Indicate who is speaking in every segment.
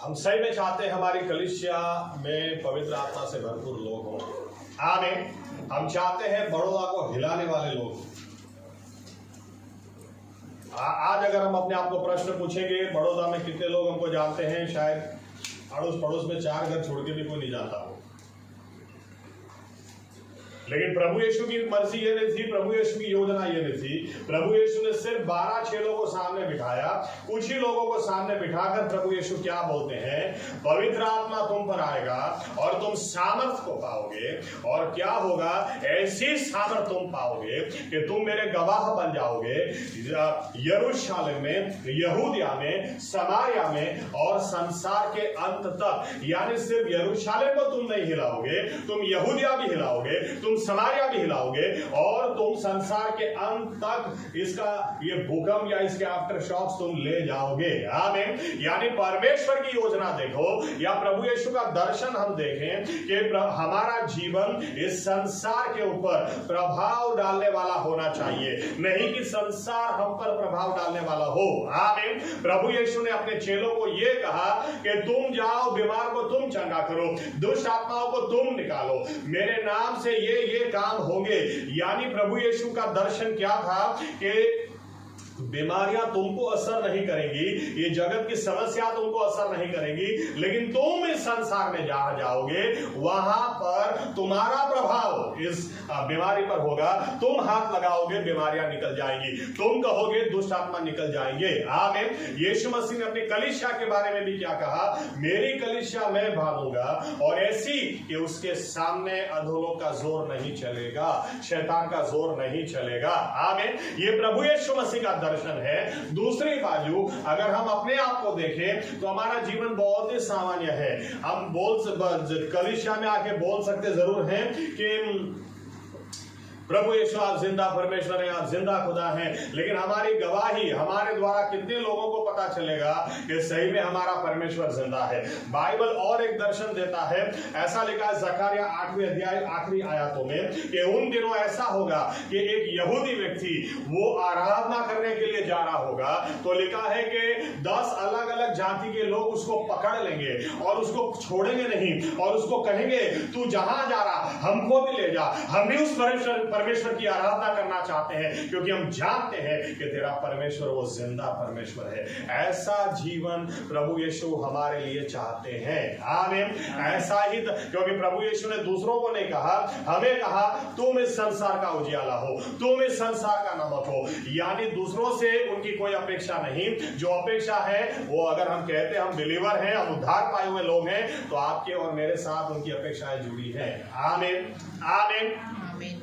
Speaker 1: हम सही में चाहते हैं हमारी कलीसिया में पवित्र आत्मा से भरपूर लोग हों। आमीन। हम चाहते हैं बड़ौदा को हिलाने वाले लोग। आज अगर हम अपने आप को प्रश्न पूछेंगे बड़ौदा में कितने लोग हमको जानते हैं, शायद अड़ोस पड़ोस में 4 घर छोड़ के भी कोई नहीं जाता हो। लेकिन प्रभु यीशु की मर्जी ये नहीं थी, प्रभु यीशु की योजना ये नहीं थी। प्रभु यीशु ने सिर्फ 12 लोगों को सामने बिठाया। कुछ ही लोगों को सामने बिठाकर प्रभु यीशु क्या बोलते हैं, पवित्र आत्मा तुम पर आएगा और तुम सामर्थ को पाओगे, और क्या होगा, ऐसी सामर्थ तुम पाओगे कि तुम मेरे गवाह बन जाओगे यरूशलेम में, यहूदिया में, समारिया में और संसार के अंत तक। यानी सिर्फ यरूशलेम को तुम नहीं हिलाओगे, तुम यहूदिया भी हिलाओगे, तुम समारिया भी हिलाओगे, और तुम संसार के अंत तक इसका ये भूकंप या इसके आफ्टर शॉक्स तुम ले जाओगे। आमीन। यानी परमेश्वर की योजना देखो या प्रभु यीशु का दर्शन हम देखें कि हमारा जीवन इस संसार के ऊपर प्रभाव डालने वाला होना चाहिए, नहीं कि संसार हम पर प्रभाव डालने वाला हो। आमीन। प्रभु यीशु ने अपने चेलों को यह कहा कि तुम जाओ, बीमार को तुम चंगा करो, दुष्ट आत्माओं को तुम निकालो, मेरे नाम से ये काम होंगे। यानी प्रभु यीशु का दर्शन क्या था कि बीमारियां तुमको असर नहीं करेंगी, ये जगत की समस्या तुमको असर नहीं करेंगी, लेकिन तुम इस संसार में जहां जाओगे वहां पर तुम्हारा प्रभाव इस बीमारी पर होगा। तुम हाथ लगाओगे, बीमारियां निकल जाएंगी, तुम कहोगे, दुष्ट आत्मा निकल जाएंगे। आमीन। यीशु मसीह ने अपनी कलीसिया के बारे में भी क्या कहा, मेरी कलीसिया मैं बांधूंगा और ऐसी कि उसके सामने अधोलोक का जोर नहीं चलेगा, शैतान का जोर नहीं चलेगा। आमीन। ये प्रभु यीशु मसीह का दर्शन है। दूसरी बाजू अगर हम अपने आप को देखें तो हमारा जीवन बहुत ही सामान्य है। हम कलीसिया में आके बोल सकते जरूर हैं कि प्रभु यीशु आप जिंदा परमेश्वर हैं, आप जिंदा खुदा हैं, लेकिन हमारी गवाही, हमारे द्वारा कितने लोगों को पता चलेगा कि सही में हमारा परमेश्वर जिंदा है। बाइबल और एक दर्शन देता है, ऐसा लिखा है जकरिया 8वें अध्याय आखिरी आयतों में कि उन दिनों ऐसा होगा कि एक यहूदी व्यक्ति वो आराधना करने के लिए जा रहा होगा, तो लिखा है कि 10 अलग अलग जाति के लोग उसको पकड़ लेंगे और उसको छोड़ेंगे नहीं, और उसको कहेंगे तू जहां जा रहा हमको भी ले जा, हम भी उस परमेश्वर की आराधना करना चाहते हैं, क्योंकि हम जानते हैं कि तेरा परमेश्वर वो जिंदा परमेश्वर है। ऐसा जीवन प्रभु यीशु हमारे लिए चाहते हैं। आमीन। ऐसा ही क्योंकि प्रभु यीशु ने दूसरों को नहीं कहा, हमें कहा तुम इस संसार का उजियाला हो, तुम इस संसार का नमक हो। यानी दूसरों से उनकी कोई अपेक्षा नहीं, जो अपेक्षा है वो अगर हम कहते हैं हम बिलीवर हैं, हम उद्धार पाए हुए लोग हैं, तो आपके और मेरे साथ उनकी अपेक्षाएं जुड़ी हैं। आमीन। आमीन।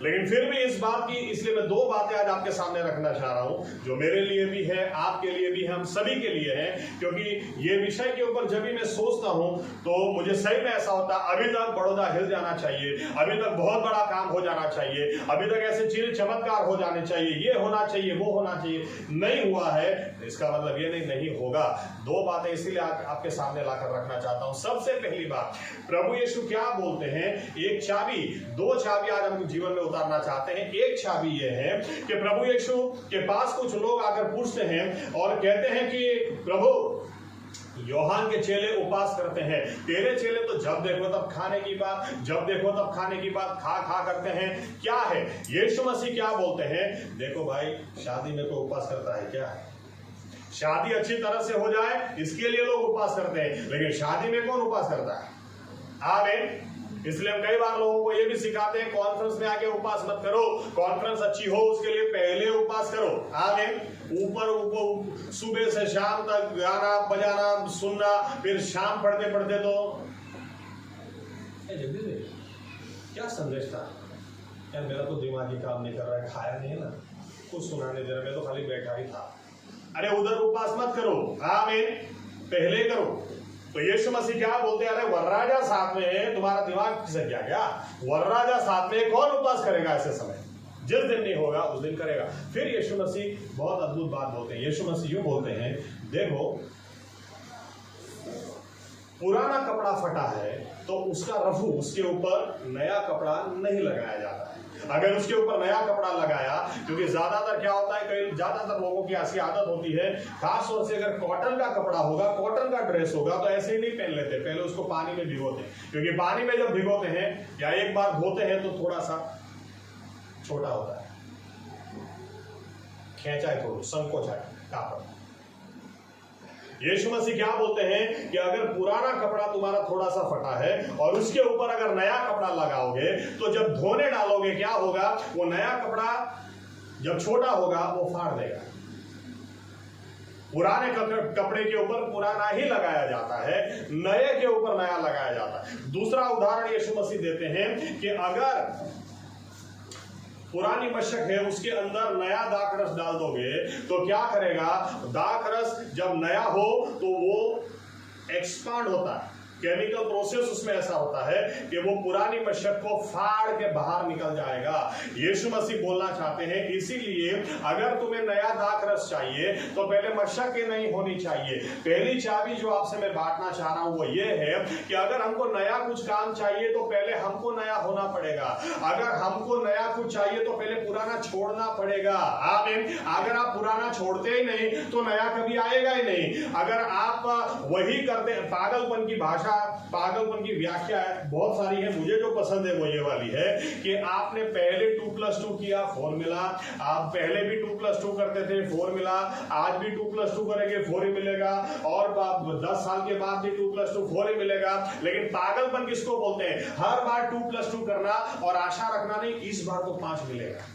Speaker 1: लेकिन फिर भी इस बात की, इसलिए मैं 2 बातें आज आपके सामने रखना चाह रहा हूं जो मेरे लिए भी है, आपके लिए भी, हम सभी के लिए है। क्योंकि ये विषय के ऊपर जब भी मैं सोचता हूं तो मुझे सही में ऐसा होता है, अभी तक बड़ौदा हिल जाना चाहिए, अभी तक बहुत बड़ा काम हो जाना चाहिए, अभी तक ऐसे चीजें चमत्कार हो जाने चाहिए, ये होना चाहिए, वो होना चाहिए। नहीं हुआ है, इसका मतलब ये नहीं होगा। 2 बातें इसीलिए आपके सामने लाकर रखना चाहता हूं। सबसे पहली बात, प्रभु यीशु क्या बोलते हैं, एक चाबी, 2 चाबी आज हम जीवन में उतारना चाहते हैं। एक चाबी यह है कि प्रभु यीशु के पास कुछ लोग आकर पूछते हैं और कहते हैं कि प्रभु यूहन्ना के चेले उपवास करते हैं, तेरे चेले तो जब देखो तब खाने की बात, जब देखो तब खाने की बात, खा करते हैं, क्या है? यीशु मसीह क्या बोलते हैं, देखो भाई, शादी में कोई उपवास करता है क्या? शादी अच्छी तरह से हो जाए इसके लिए लोग उपवास करते हैं, लेकिन शादी में कौन उपवास करता है? आमीन। इसलिए हम कई बार लोगों को ये भी सिखाते हैं, कॉन्फ्रेंस में आके उपवास मत करो, कॉन्फ्रेंस अच्छी हो उसके लिए पहले उपवास करो। आमीन। ऊपर सुबह से शाम तक गाना बजाना सुनना, फिर शाम पढ़ते पढ़ते तो क्या संदेश था यार, मेरा तो दिमाग ही काम नहीं कर रहा है, खाया नहीं है ना, कुछ सुनाने दे रहा, मैं तो खाली बैठा ही था। अरे उधर उपवास मत करो, आमीन, पहले करो। तो यीशु मसीह क्या बोलते हैं, अरे वरराजा साथ में है, तुम्हारा दिमाग खिसक गया क्या? वरराजा साथ में कौन उपवास करेगा ऐसे समय? जिस दिन नहीं होगा उस दिन करेगा। फिर यीशु मसीह बहुत अद्भुत बात बोलते हैं। यीशु मसीह यूं बोलते हैं, देखो पुराना कपड़ा फटा है तो उसका रफू, उसके ऊपर नया कपड़ा नहीं लगाया जाता है। अगर उसके ऊपर नया कपड़ा लगाया क्योंकि ज्यादातर क्या होता है, कई ज्यादातर लोगों की ऐसी आदत होती है, खास तौर से अगर कॉटन का कपड़ा होगा, कॉटन का ड्रेस होगा, तो ऐसे ही नहीं पहन लेते, पहले उसको पानी में भिगोते हैं, क्योंकि पानी में जब भिगोते हैं या एक बार धोते हैं तो थोड़ा सा छोटा होता है, खेचा है, थोड़ा संकोच है कापड़। यीशु मसीह क्या बोलते हैं कि अगर पुराना कपड़ा तुम्हारा थोड़ा सा फटा है और उसके ऊपर अगर नया कपड़ा लगाओगे तो जब धोने डालोगे क्या होगा, वो नया कपड़ा जब छोटा होगा वो फाड़ देगा। पुराने कपड़े के ऊपर पुराना ही लगाया जाता है, नए के ऊपर नया लगाया जाता है। दूसरा उदाहरण यीशु मसीह देते हैं कि अगर पुरानी मशक है उसके अंदर नया दाखरस डाल दोगे तो क्या करेगा, दाखरस जब नया हो तो वो एक्सपांड होता है, केमिकल प्रोसेस उसमें ऐसा होता है कि वो पुरानी मशक को फाड़ के बाहर निकल जाएगा। यीशु मसीह बोलना चाहते हैं इसीलिए अगर तुम्हें नया दाखरस चाहिए तो पहले मशक नहीं होनी चाहिए। पहली चाबी जो आपसे मैं बांटना चाह रहा हूं वो ये है कि अगर हमको नया कुछ काम चाहिए तो पहले हमको नया होना पड़ेगा। अगर हमको नया कुछ चाहिए तो पहले पुराना छोड़ना पड़ेगा। आमीन। अगर आप पुराना छोड़ते ही नहीं तो नया कभी आएगा ही नहीं। अगर आप वही करते, पागलपन की भाषा, पागलपन की व्याख्या बहुत सारी है, मुझे जो पसंद है वो ये वाली है कि आपने पहले 2+2 किया 4 मिला, आप पहले भी 2+2 करते थे 4 मिला, आज भी 2+2 करेंगे 4 ही मिलेगा, और 10 साल के बाद भी 2+2 4 ही मिलेगा। लेकिन पागलपन किसको बोलते हैं, हर बार 2+2 करना और आशा रखना नहीं इस बार तो 5 मिलेगा।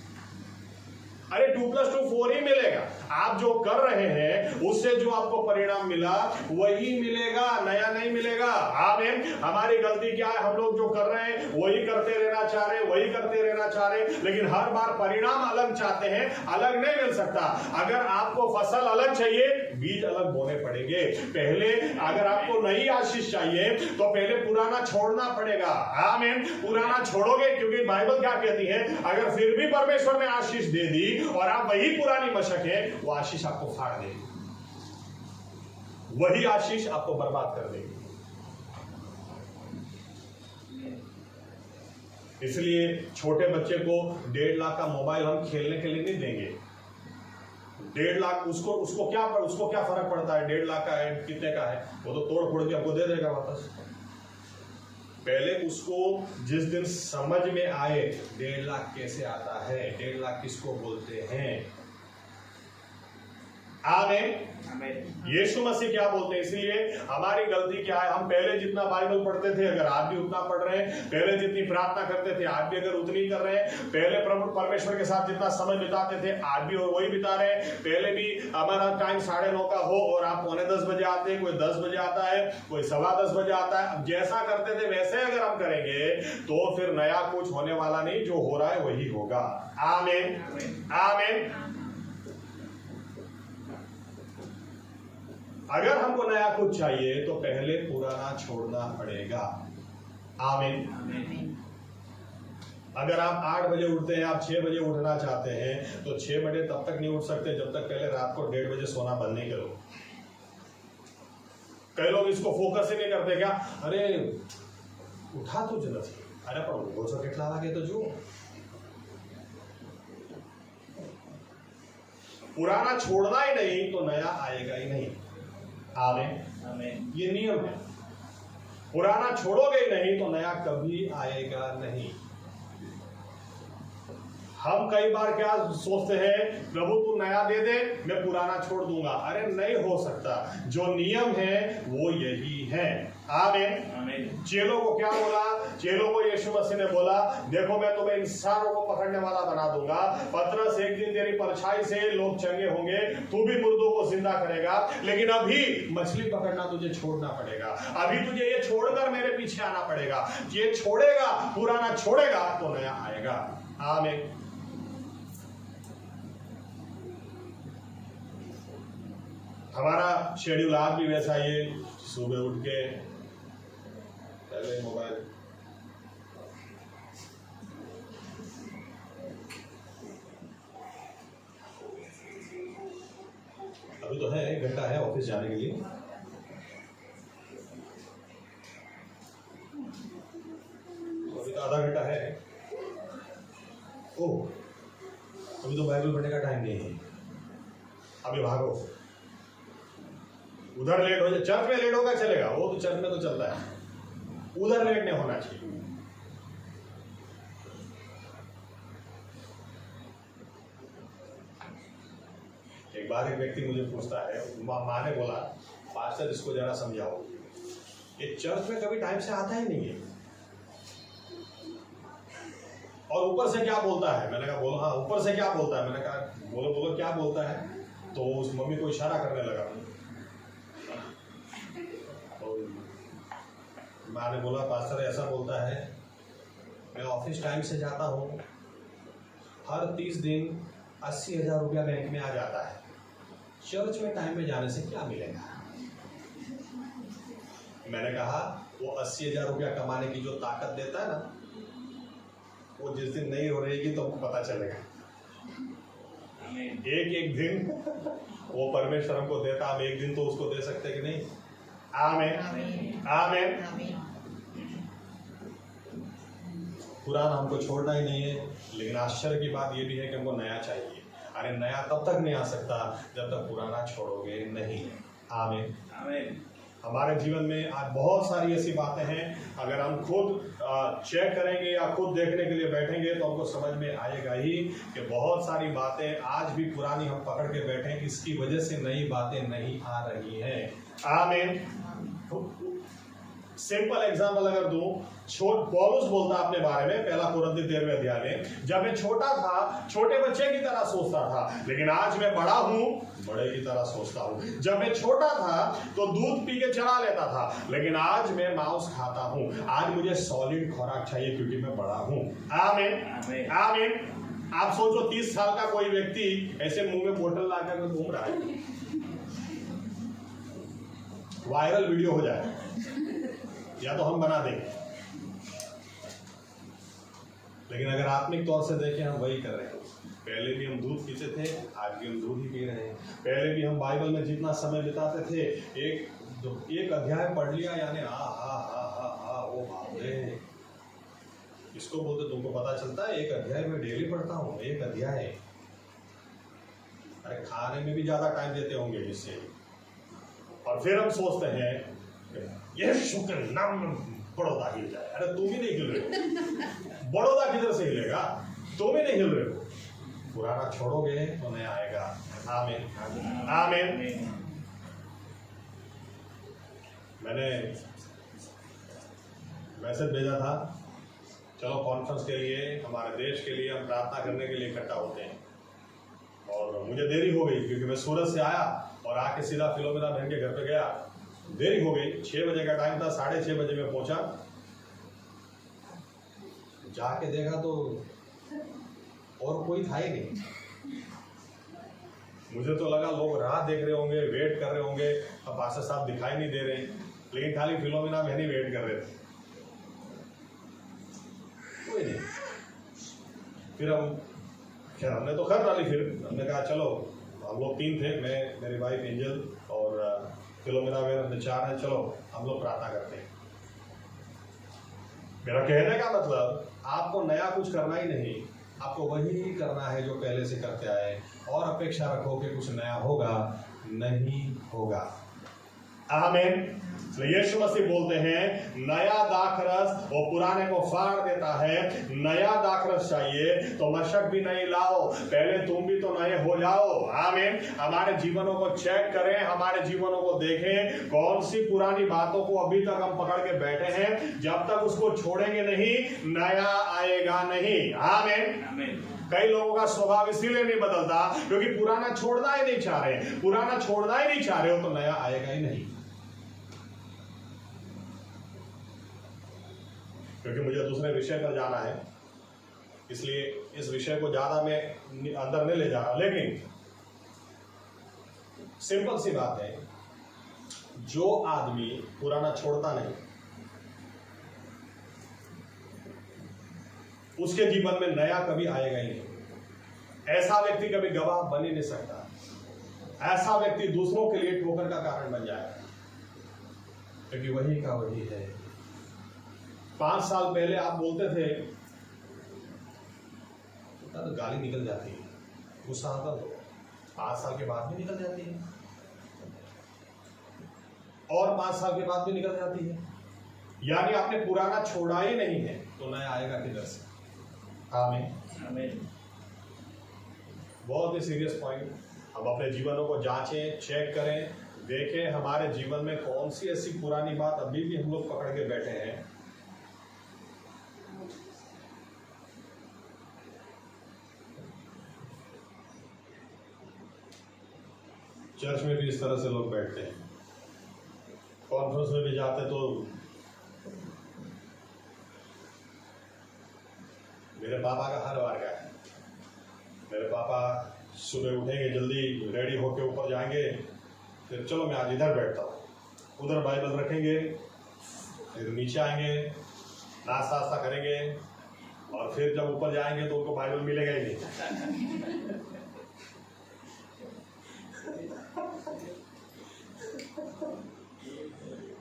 Speaker 1: अरे 2+2 4 ही मिलेगा। आप जो कर रहे हैं उससे जो आपको परिणाम मिला वही मिलेगा, नया नहीं मिलेगा। आमीन। हमारी गलती क्या है, हम लोग जो कर रहे हैं वही करते रहना चाह रहे, वही करते रहना चाह रहे, लेकिन हर बार परिणाम अलग चाहते हैं, अलग नहीं मिल सकता। अगर आपको फसल अलग चाहिए, बीज अलग बोने पड़ेंगे। पहले अगर आपको नई आशीष चाहिए तो पहले पुराना छोड़ना पड़ेगा। आमीन। पुराना छोड़ोगे, क्योंकि बाइबल क्या कहती है, अगर फिर भी परमेश्वर ने आशीष दे दी और आप वही पुरानी मशक है, वो आशीष आपको फाड़ देगी, वही आशीष आपको बर्बाद कर देगी। इसलिए छोटे बच्चे को 1.5 लाख का मोबाइल हम खेलने के लिए नहीं देंगे। 1.5 लाख उसको क्या फर्क पड़ता है, 1.5 लाख का है कितने का है, वो तो तोड़ फोड़ के आपको दे देगा वापस। पहले उसको जिस दिन समझ में आए 1.5 लाख कैसे आता है, 1.5 लाख किसको बोलते हैं। आमीन। यीशु मसीह क्या बोलते हैं, इसलिए हमारी गलती क्या है, हम पहले जितना बाइबल पढ़ते थे अगर आज भी उतना पढ़ रहे हैं, पहले जितनी प्रार्थना करते थे आज भी अगर उतनी कर रहे हैं, पहले प्रभु परमेश्वर के साथ जितना समय बिताते थे आज भी वही बिता रहे हैं। पहले भी हमारा टाइम 9:30 का हो और आप 9:45 बजे आते हैं, कोई 10 बजे आता है, कोई 10:15 बजे आता है। अब जैसा करते थे वैसे अगर हम करेंगे तो फिर नया कुछ होने वाला नहीं, जो हो रहा है वही होगा। आमीन। आमीन। अगर हमको नया कुछ चाहिए तो पहले पुराना छोड़ना पड़ेगा। आमीन। अगर आप 8 बजे उठते हैं, आप 6 बजे उठना चाहते हैं तो 6 बजे तब तक नहीं उठ सकते जब तक पहले रात को 1:30 बजे सोना बंद नहीं करो। कई लोग इसको फोकस ही नहीं करते, क्या अरे उठा तुझे નથી, अरे પણ ઊંઘો છો કેટલા વાગે તો જુઓ। पुराना छोड़ना ही नहीं तो नया आएगा ही नहीं। आमीन। ये नियम है, पुराना छोड़ोगे ही नहीं तो नया कभी आएगा नहीं। हम कई बार क्या सोचते हैं, प्रभु तू नया दे दे मैं पुराना छोड़ दूंगा। अरे नहीं हो सकता, जो नियम है वो यही है। आमीन। चेलों को क्या बोला, चेलों को यीशु मसीह ने बोला देखो मैं तुम्हें इंसानों को पकड़ने वाला बना दूंगा। पतरस एक दिन तेरी परछाई से लोग चंगे होंगे, तू भी मुर्दों को जिंदा करेगा, लेकिन अभी मछली पकड़ना तुझे छोड़ना पड़ेगा, अभी तुझे ये छोड़कर मेरे पीछे आना पड़ेगा। ये छोड़ेगा, पुराना छोड़ेगा तो नया आएगा। आमीन। हमारा शेड्यूल आज भी वैसा ही है, सुबह उठ के पहले मोबाइल, अभी तो है 1 घंटा है ऑफिस जाने के लिए, अभी तो आधा घंटा है। ओह अभी तो बाइबल पढ़ने का टाइम नहीं है, अभी भागो। उधर लेट हो जाए, चर्च में लेट होगा चलेगा, वो तो चर्च में तो चलता है, उधर लेट नहीं होना चाहिए। एक बार एक व्यक्ति मुझे पूछता है, माँ ने बोला पास्टर इसको जरा समझाओ, ये चर्च में कभी टाइम से आता ही नहीं है और ऊपर से क्या बोलता है। मैंने कहा बोलो, हाँ ऊपर से क्या बोलता है। मैंने कहा बोलो बोलो क्या बोलता है। तो उस मम्मी को इशारा करने लगा। तो माँ ने बोला पास्टर ऐसा बोलता है, मैं ऑफिस टाइम से जाता हूँ, हर 30 दिन 80,000 रुपया बैंक में आ जाता है, चर्च में टाइम में जाने से क्या मिलेगा। मैंने कहा वो 80,000 रुपया कमाने की जो ताकत देता है ना, वो जिस दिन नहीं हो रहेगी तो हमको पता चलेगा। एक एक दिन वो परमेश्वर हमको देता, हम एक दिन तो उसको दे सकते कि नहीं। आमीन आमीन। पुराना हमको छोड़ना ही नहीं है, लेकिन आश्चर्य की बात ये भी है कि हमको नया चाहिए। अरे नया तब तक नहीं आ सकता जब तक पुराना छोड़ोगे नहीं। आमीन आमीन। हमारे जीवन में आज बहुत सारी ऐसी बातें हैं, अगर हम खुद चेक करेंगे या खुद देखने के लिए बैठेंगे तो हमको समझ में आएगा ही कि बहुत सारी बातें आज भी पुरानी हम पकड़ के बैठे हैं, इसकी वजह से नई बातें नहीं आ रही हैं। आमीन। सिंपल एग्जाम्पल अगर दूं, पौलुस बोलता अपने बारे में 1 कुरिन्थी 13वें अध्याय में, जब मैं छोटा था छोटे बच्चे की तरह सोचता था, लेकिन आज मैं बड़ा हूं बड़े की तरह सोचता हूं। जब मैं छोटा था तो दूध पी के चला लेता था, लेकिन आज मैं मांस खाता हूं। आज मुझे सॉलिड खुराक चाहिए क्योंकि मैं बड़ा हूं। आमीन आमीन। आप सोचो 30 साल का कोई व्यक्ति ऐसे मुंह में बोतल लाकर घूम रहा है, वायरल वीडियो हो जाए या तो हम बना देंगे, लेकिन अगर आत्मिक तौर से देखें हम वही कर रहे हैं। पहले भी हम दूध पीते थे, आज भी हम दूध ही पी रहे हैं। पहले भी हम बाइबल में जितना समय बिताते थे, एक अध्याय पढ़ लिया यानी वो बाप रे, इसको बोलते तुमको पता चलता है, एक अध्याय में डेली पढ़ता हूँ, एक अध्याय। अरे खाने में भी ज्यादा टाइम देते होंगे इससे। और फिर हम सोचते हैं यीशु के नाम में बड़ौदा हिल जाए। अरे तुम ही नहीं हिल रहे हो, बड़ौदा किधर से हिलेगा, तुम ही नहीं हिल रहे हो। पुराना छोड़ोगे तो नया आएगा। आमीन आमीन। मैंने मैसेज भेजा था, चलो कॉन्फ्रेंस के लिए, हमारे देश के लिए हम प्रार्थना करने के लिए इकट्ठा होते हैं। और मुझे देरी हो गई क्योंकि मैं सूरत से आया और आके सीधा फिलोमिना बहन के घर पे गया। देरी हो गई, 6 बजे का टाइम था, 6:30 बजे में पहुंचा। जाके देखा तो और कोई था ही नहीं। मुझे तो लगा लोग राह देख रहे होंगे, वेट कर रहे होंगे, अब पास्टर साहब दिखाई नहीं दे रहे, लेकिन खाली फिलोमिना बहन ही वेट कर रहे थे, कोई नहीं। फिर हमने तो कर डाली। फिर हमने कहा चलो, हम लोग 3 थे, मैं, मेरी वाइफ एंजल और फिलोमिना बहन, हमने 4 हैं, चलो हम लोग प्रार्थना करते हैं। मेरा कहने का मतलब आपको नया कुछ करना ही नहीं, आपको वही करना है जो पहले से करते आए, और अपेक्षा रखो कि कुछ नया होगा, नहीं होगा। आमीन। यीशु मसीह बोलते हैं नया दाखरस वो पुराने को फाड़ देता है। नया दाखरस चाहिए तो मशक भी नहीं लाओ, पहले तुम भी तो नए हो जाओ। आमीन। हमारे जीवनों को चेक करें, हमारे जीवनों को देखें, कौन सी पुरानी बातों को अभी तक हम पकड़ के बैठे हैं। जब तक उसको छोड़ेंगे नहीं, नया आएगा नहीं। आमीन। कई लोगों का स्वभाव इसीलिए नहीं बदलता क्योंकि पुराना छोड़ना ही नहीं चाह रहे। पुराना छोड़ना ही नहीं चाह रहे हो तो नया आएगा ही नहीं। क्योंकि मुझे दूसरे विषय पर जाना है, इसलिए इस विषय को ज्यादा मैं अंदर नहीं ले जा रहा, लेकिन सिंपल सी बात है, जो आदमी पुराना छोड़ता नहीं उसके जीवन में नया कभी आएगा ही नहीं। ऐसा व्यक्ति कभी गवाह बन ही नहीं सकता। ऐसा व्यक्ति दूसरों के लिए ठोकर का कारण बन जाएगा, क्योंकि वही का वही है। 5 साल पहले आप बोलते थे तो गाली निकल जाती है, गुस्सा आता तो 5 साल के बाद भी निकल जाती है, और 5 साल के बाद भी निकल जाती है। यानी आपने पुराना छोड़ा ही नहीं है तो नया आएगा किधर से? आमीन। बहुत ही सीरियस पॉइंट। हम अपने जीवनों को जांचें, चेक करें, देखें हमारे जीवन में कौन सी ऐसी पुरानी बात अभी भी हम लोग पकड़ के बैठे हैं। चर्च में भी इस तरह से लोग बैठते हैं, कॉन्फ्रेंस में भी जाते तो मेरे पापा का हर बार का है, मेरे पापा सुबह उठेंगे जल्दी, रेडी होके ऊपर जाएंगे, फिर चलो मैं आज इधर बैठता हूँ, उधर बाइबल रखेंगे, फिर नीचे आएंगे, नाश्ता वास्ता करेंगे, और फिर जब ऊपर जाएंगे तो उनको बाइबल मिलेगा ही नहीं।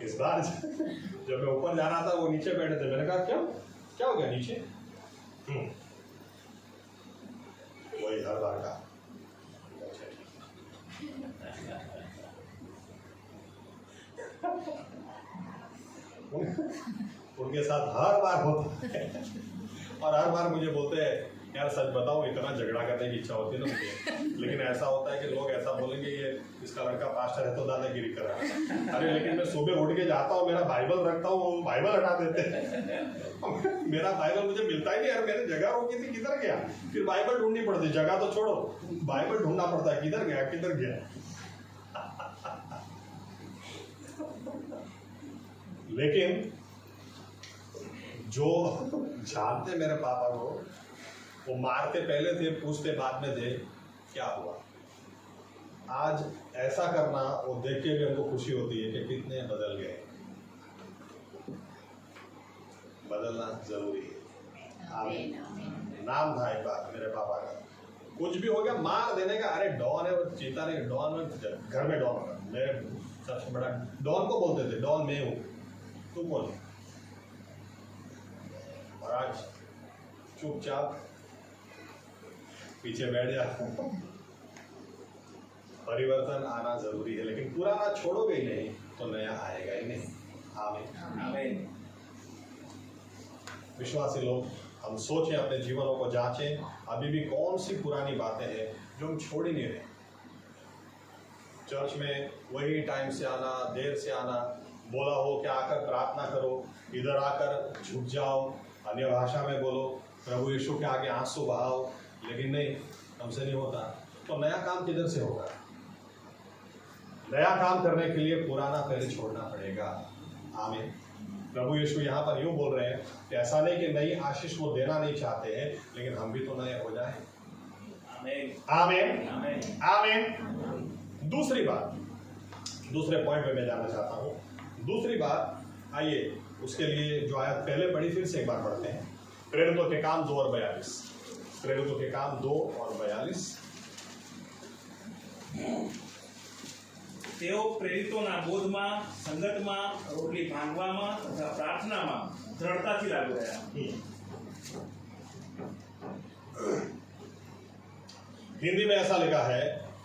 Speaker 1: इस बार जब मैं ऊपर जा रहा था वो नीचे बैठे थे, मैंने कहा क्या हो गया नीचे? वही हर बार का। उनके साथ हर बार होता है, और हर बार मुझे बोलते हैं यार सच बताओ इतना झगड़ा करने की इच्छा होती है ना मुझे, लेकिन ऐसा होता है कि लोग ऐसा बोलेंगे ये इसका लड़का पास्टर है तो दादागिरी कर रहा है। अरे लेकिन मैं सुबह उठ के जाता हूँ, मेरा बाइबल रखता हूँ, वो बाइबल हटा देते हैं। मेरा बाइबल मुझे मिलता ही नहीं यार, मैंने जगह रोकी थी, किधर गया? फिर बाइबल ढूंढनी पड़ती, जगह तो छोड़ो, बाइबल ढूंढना पड़ता है, किधर गया। लेकिन जो जानते मेरे पापा को, वो मारते पहले थे, पूछते बाद में थे क्या हुआ। आज ऐसा करना वो देख के भी हमको खुशी होती है कि कितने बदल गए। बदलना जरूरी है। आमीन। नाम था एक बार मेरे पापा का, कुछ भी हो गया मार देने का, अरे डॉन है वो, चीता नहीं, डॉन में घर में डॉन होगा, मेरे सबसे बड़ा डॉन को बोलते थे, डॉन मैं हूँ, तू कौन है? और आज चुपचाप पीछे बैठ जा। परिवर्तन आना जरूरी है, लेकिन पुराना छोड़ोगे ही नहीं तो नया आएगा ही नहीं। आमीन। विश्वासी लोग, हम सोचें, अपने जीवनों को जांचें, अभी भी कौन सी पुरानी बातें हैं जो हम छोड़ ही नहीं रहे। चर्च में वही टाइम से आना, देर से आना, बोला हो कि आकर प्रार्थना करो, इधर आकर झुक जाओ, अन्य भाषा में बोलो, प्रभु यीशु के आगे आंसू बहाओ, लेकिन नहीं, हमसे नहीं होता। तो नया काम किधर से होगा? नया काम करने के लिए पुराना पहले छोड़ना पड़ेगा। आमीन। प्रभु यीशु यहाँ पर यूं बोल रहे हैं कि ऐसा नहीं कि नई आशीष वो देना नहीं चाहते हैं, लेकिन हम भी तो नए हो जाएं। आमीन। आमीन। दूसरी बात, दूसरे पॉइंट पे मैं जाना चाहता हूँ। दूसरी बात, आइए उसके लिए जो आयत पहले पढ़ी फिर से एक बार पढ़ते हैं। प्रेरितों के काम 2 और 42। प्रेरितों के काम 2 और 42।
Speaker 2: તેઓ પ્રેરિતોના બોધમાં, સંગતમાં, રોટલી ભાંગવામાં તથા પ્રાર્થનામાં દ્રઢતાથી લાગુ રહ્યા।
Speaker 1: हिंदी में ऐसा लिखा है,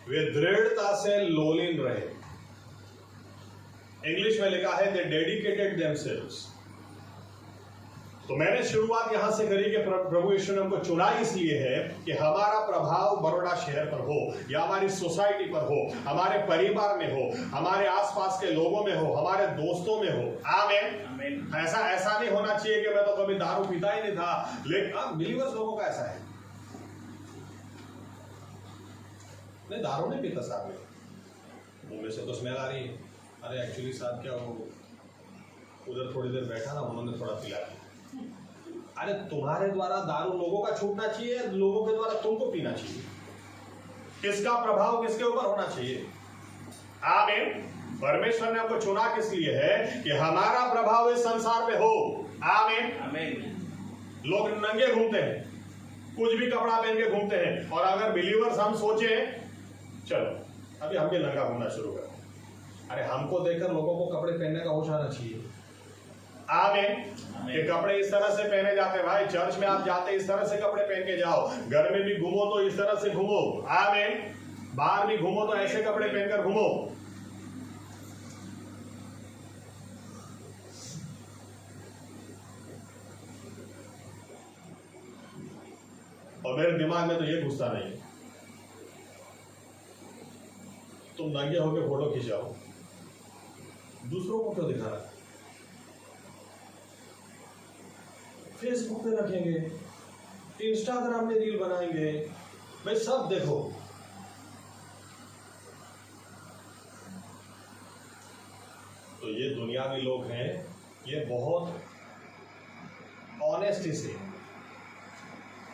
Speaker 1: वे दृढ़ता से लोलीन रहे। इंग्लिश में लिखा है, दे डेडिकेटेड देमसेल्व्स। तो मैंने शुरुआत यहां से करी कि प्रभु यीशु ने हमको चुना इसलिए है कि हमारा प्रभाव बड़ौदा शहर पर हो, या हमारी सोसाइटी पर हो, हमारे परिवार में हो, हमारे आसपास के लोगों में हो, हमारे दोस्तों में हो। आमीन। ऐसा नहीं होना चाहिए कि मैं तो कभी दारू पीता ही नहीं था, लेकिन बिलीवर्स लोगों का ऐसा है, नहीं दारू नहीं पीता साहब, मुंह में से तो स्मेल आ रही है, अरे एक्चुअली साहब क्या वो उधर थोड़ी देर बैठा ना, उन्होंने थोड़ा पिला दिया। अरे तुम्हारे द्वारा दारू लोगों का छूटना चाहिए, लोगों के द्वारा तुमको पीना चाहिए। किसका प्रभाव किसके ऊपर होना चाहिए? आमीन। परमेश्वर ने हमको चुना किस लिए है कि हमारा प्रभाव इस संसार में हो। आमीन। आमीन। लोग नंगे घूमते हैं, कुछ भी कपड़ा पहन के घूमते हैं, और अगर बिलीवर्स हम सोचे चलो अभी हम भी नंगा घूमना शुरू करें, अरे हमको देखकर लोगों को कपड़े पहनने का होश आना चाहिए। आमीन। कि कपड़े इस तरह से पहने जाते हैं, भाई चर्च में आप जाते इस तरह से कपड़े पहन के जाओ, घर में भी घूमो तो इस तरह से घूमो, आमीन। बाहर भी घूमो तो ऐसे कपड़े पहनकर घूमो। और मेरे दिमाग में तो ये घुसता नहीं, तुम नंगे होकर फोटो खिंचाओ, दूसरों को क्यों दिखाना? फेसबुक पे रखेंगे, इंस्टाग्राम में रील बनाएंगे, भाई सब देखो। तो ये दुनियावी लोग हैं, ये बहुत ऑनेस्टी से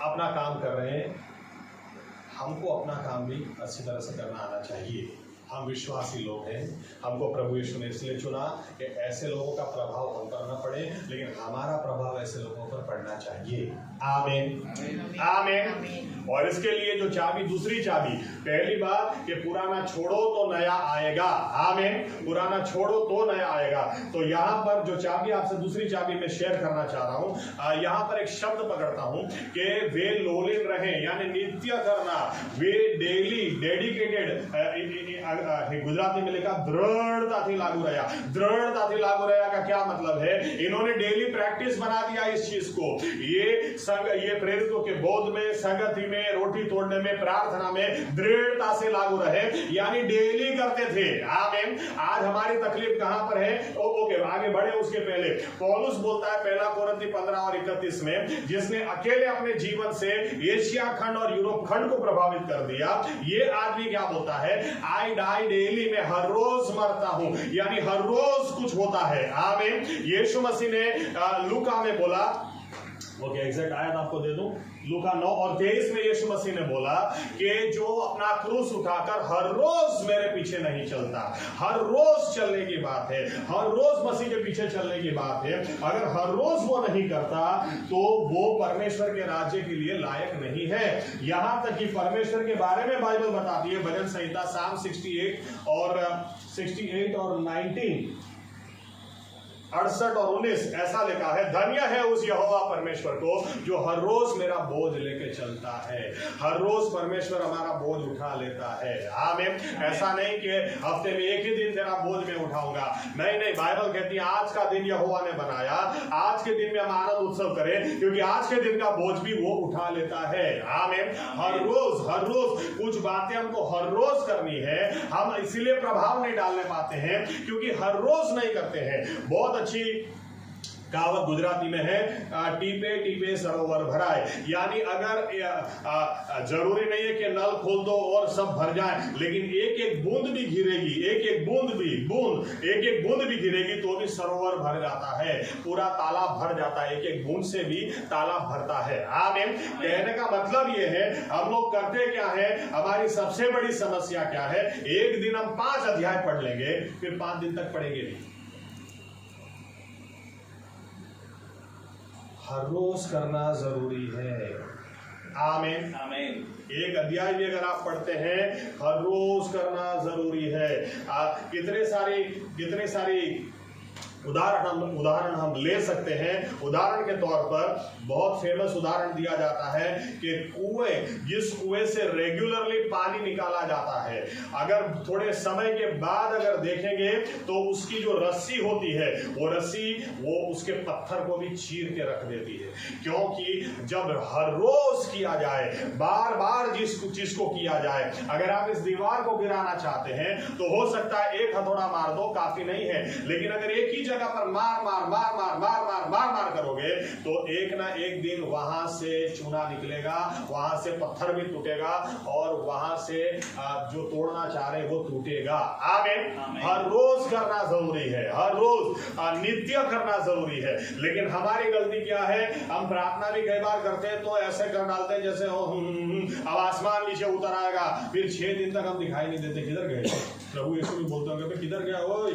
Speaker 1: अपना काम कर रहे हैं। हमको अपना काम भी अच्छी तरह से करना आना चाहिए। हम विश्वासी लोग हैं, हमको प्रभु यीशु ने इसलिए चुना कि ऐसे लोगों का प्रभाव हम पर न पड़े, लेकिन हमारा प्रभाव ऐसे लोगों पर पड़ना चाहिए। आमीन, आमीन। और इसके लिए जो चाबी, दूसरी चाबी, पहली बात कि पुराना छोड़ो तो नया आएगा। आमीन, पुराना छोड़ो तो नया आएगा। तो यहाँ पर जो चाबी आपसे दूसरी चाबी में शेयर करना चाह रहा हूँ, यहाँ पर एक शब्द पकड़ता हूँ कि वे लोलिन रहे, यानी नित्य करना, वे डेली डेडिकेटेड, गुजराती में लिखा दृढ़ताથી लागू रहा। दृढ़ताથી लागू रहा का क्या मतलब है? इन्होंने डेली प्रैक्टिस बना दिया इस चीज को। ये प्रेरितों के बोध में, संगति में, रोटी तोड़ने में, प्रार्थना में दृढ़ता से लागू रहे, यानी डेली करते थे। आमीन। आज हमारी तकलीफ कहां पर है? ओके, आगे बढ़े उसके पहले पौलुस बोलता है पहला कोरिन्थी 15 और 31 में, जिसने अकेले अपने जीवन से एशिया खंड और यूरोप खंड को प्रभावित कर दिया। ये आदमी क्या बोलता है? आई डाई डेली, में हर रोज मरता हूं, यानी हर रोज कुछ होता है। आमीन। यीशु मसीह ने लूका में बोला, ओके एग्जैक्ट आयत आपको दे दूं, लूका 9 और 23 में यीशु मसीह ने बोला कि जो अपना क्रूस उठाकर हर रोज मेरे पीछे नहीं चलता, हर रोज चलने की बात है, हर रोज मसीह के पीछे चलने की बात है, अगर हर रोज वो नहीं करता तो वो परमेश्वर के राज्य के लिए लायक नहीं है। यहां तक कि परमेश्वर के बारे में बाइबल बताती है, भजन संहिता साम 68 और 19, 68 और 19 ऐसा लिखा है, धन्य है उस यहोवा परमेश्वर को जो हर रोज मेरा बोझ लेके चलता है। हर रोज परमेश्वर हमारा बोझ उठा लेता है। आमीन। ऐसा नहीं कि हफ्ते में एक ही दिन तेरा बोझ में उठाऊंगा, नहीं नहीं, बाइबल कहती है आज का दिन यहोवा ने बनाया, आज के दिन में हम आनंद उत्सव करें, क्योंकि आज के दिन का बोझ भी वो उठा लेता है। आमीन। हर रोज कुछ बातें हमको हर रोज करनी है। हम इसीलिए प्रभाव नहीं डालने पाते हैं क्योंकि हर रोज नहीं करते हैं। बहुत अच्छी कहावत गुजराती में है, टीपे टीपे सरोवर भराए, यानी अगर जरूरी नहीं है कि नल खोल दो और सब भर जाए, लेकिन एक एक बूंद भी गिरेगी, एक एक बूंद भी गिरेगी तो भी सरोवर भर जाता है, पूरा तालाब भर जाता है, एक एक बूंद से भी तालाब भरता है। आमीन। कहने का मतलब ये है, हम लोग करते क्या है, हमारी सबसे बड़ी समस्या क्या है, एक दिन हम 5 अध्याय पढ़ लेंगे, फिर 5 दिन तक पढ़ेंगे नहीं। हर रोज करना जरूरी है। आमीन, आमीन। एक अध्याय भी अगर आप पढ़ते हैं, हर रोज करना जरूरी है। कितने सारी उदाहरण हम ले सकते हैं। उदाहरण के तौर पर बहुत फेमस उदाहरण दिया जाता है कि जिस कुएं से रेगुलरली पानी निकाला जाता है, अगर थोड़े समय के बाद अगर देखेंगे तो उसकी जो रस्सी होती है, वो रस्सी वो उसके पत्थर को भी चीर के रख देती है, क्योंकि जब हर रोज किया जाए, बार बार जिस चीज को किया जाए, अगर आप इस दीवार को गिराना चाहते हैं तो हो सकता है एक हथौड़ा मार दो, काफी नहीं है, लेकिन अगर एक ही जगह पर मार करोगे तो एक ना एक दिन वहां से चूना निकलेगा, वहां से पत्थर भी टूटेगा और वहां से जो तोड़ना चाह रहे वो टूटेगा। आमीन। हर रोज करना जरूरी है, हर रोज नित्य करना जरूरी है। लेकिन हमारी गलती क्या है, हम प्रार्थना भी कई बार करते हैं तो ऐसे कर डालते हैं जैसे अब आसमान नीचे उतर आएगा, फिर 6 दिन तक हम दिखाई नहीं देते, किधर गए? प्रभु यीशु भी बोलते होंगे किधर गया वो।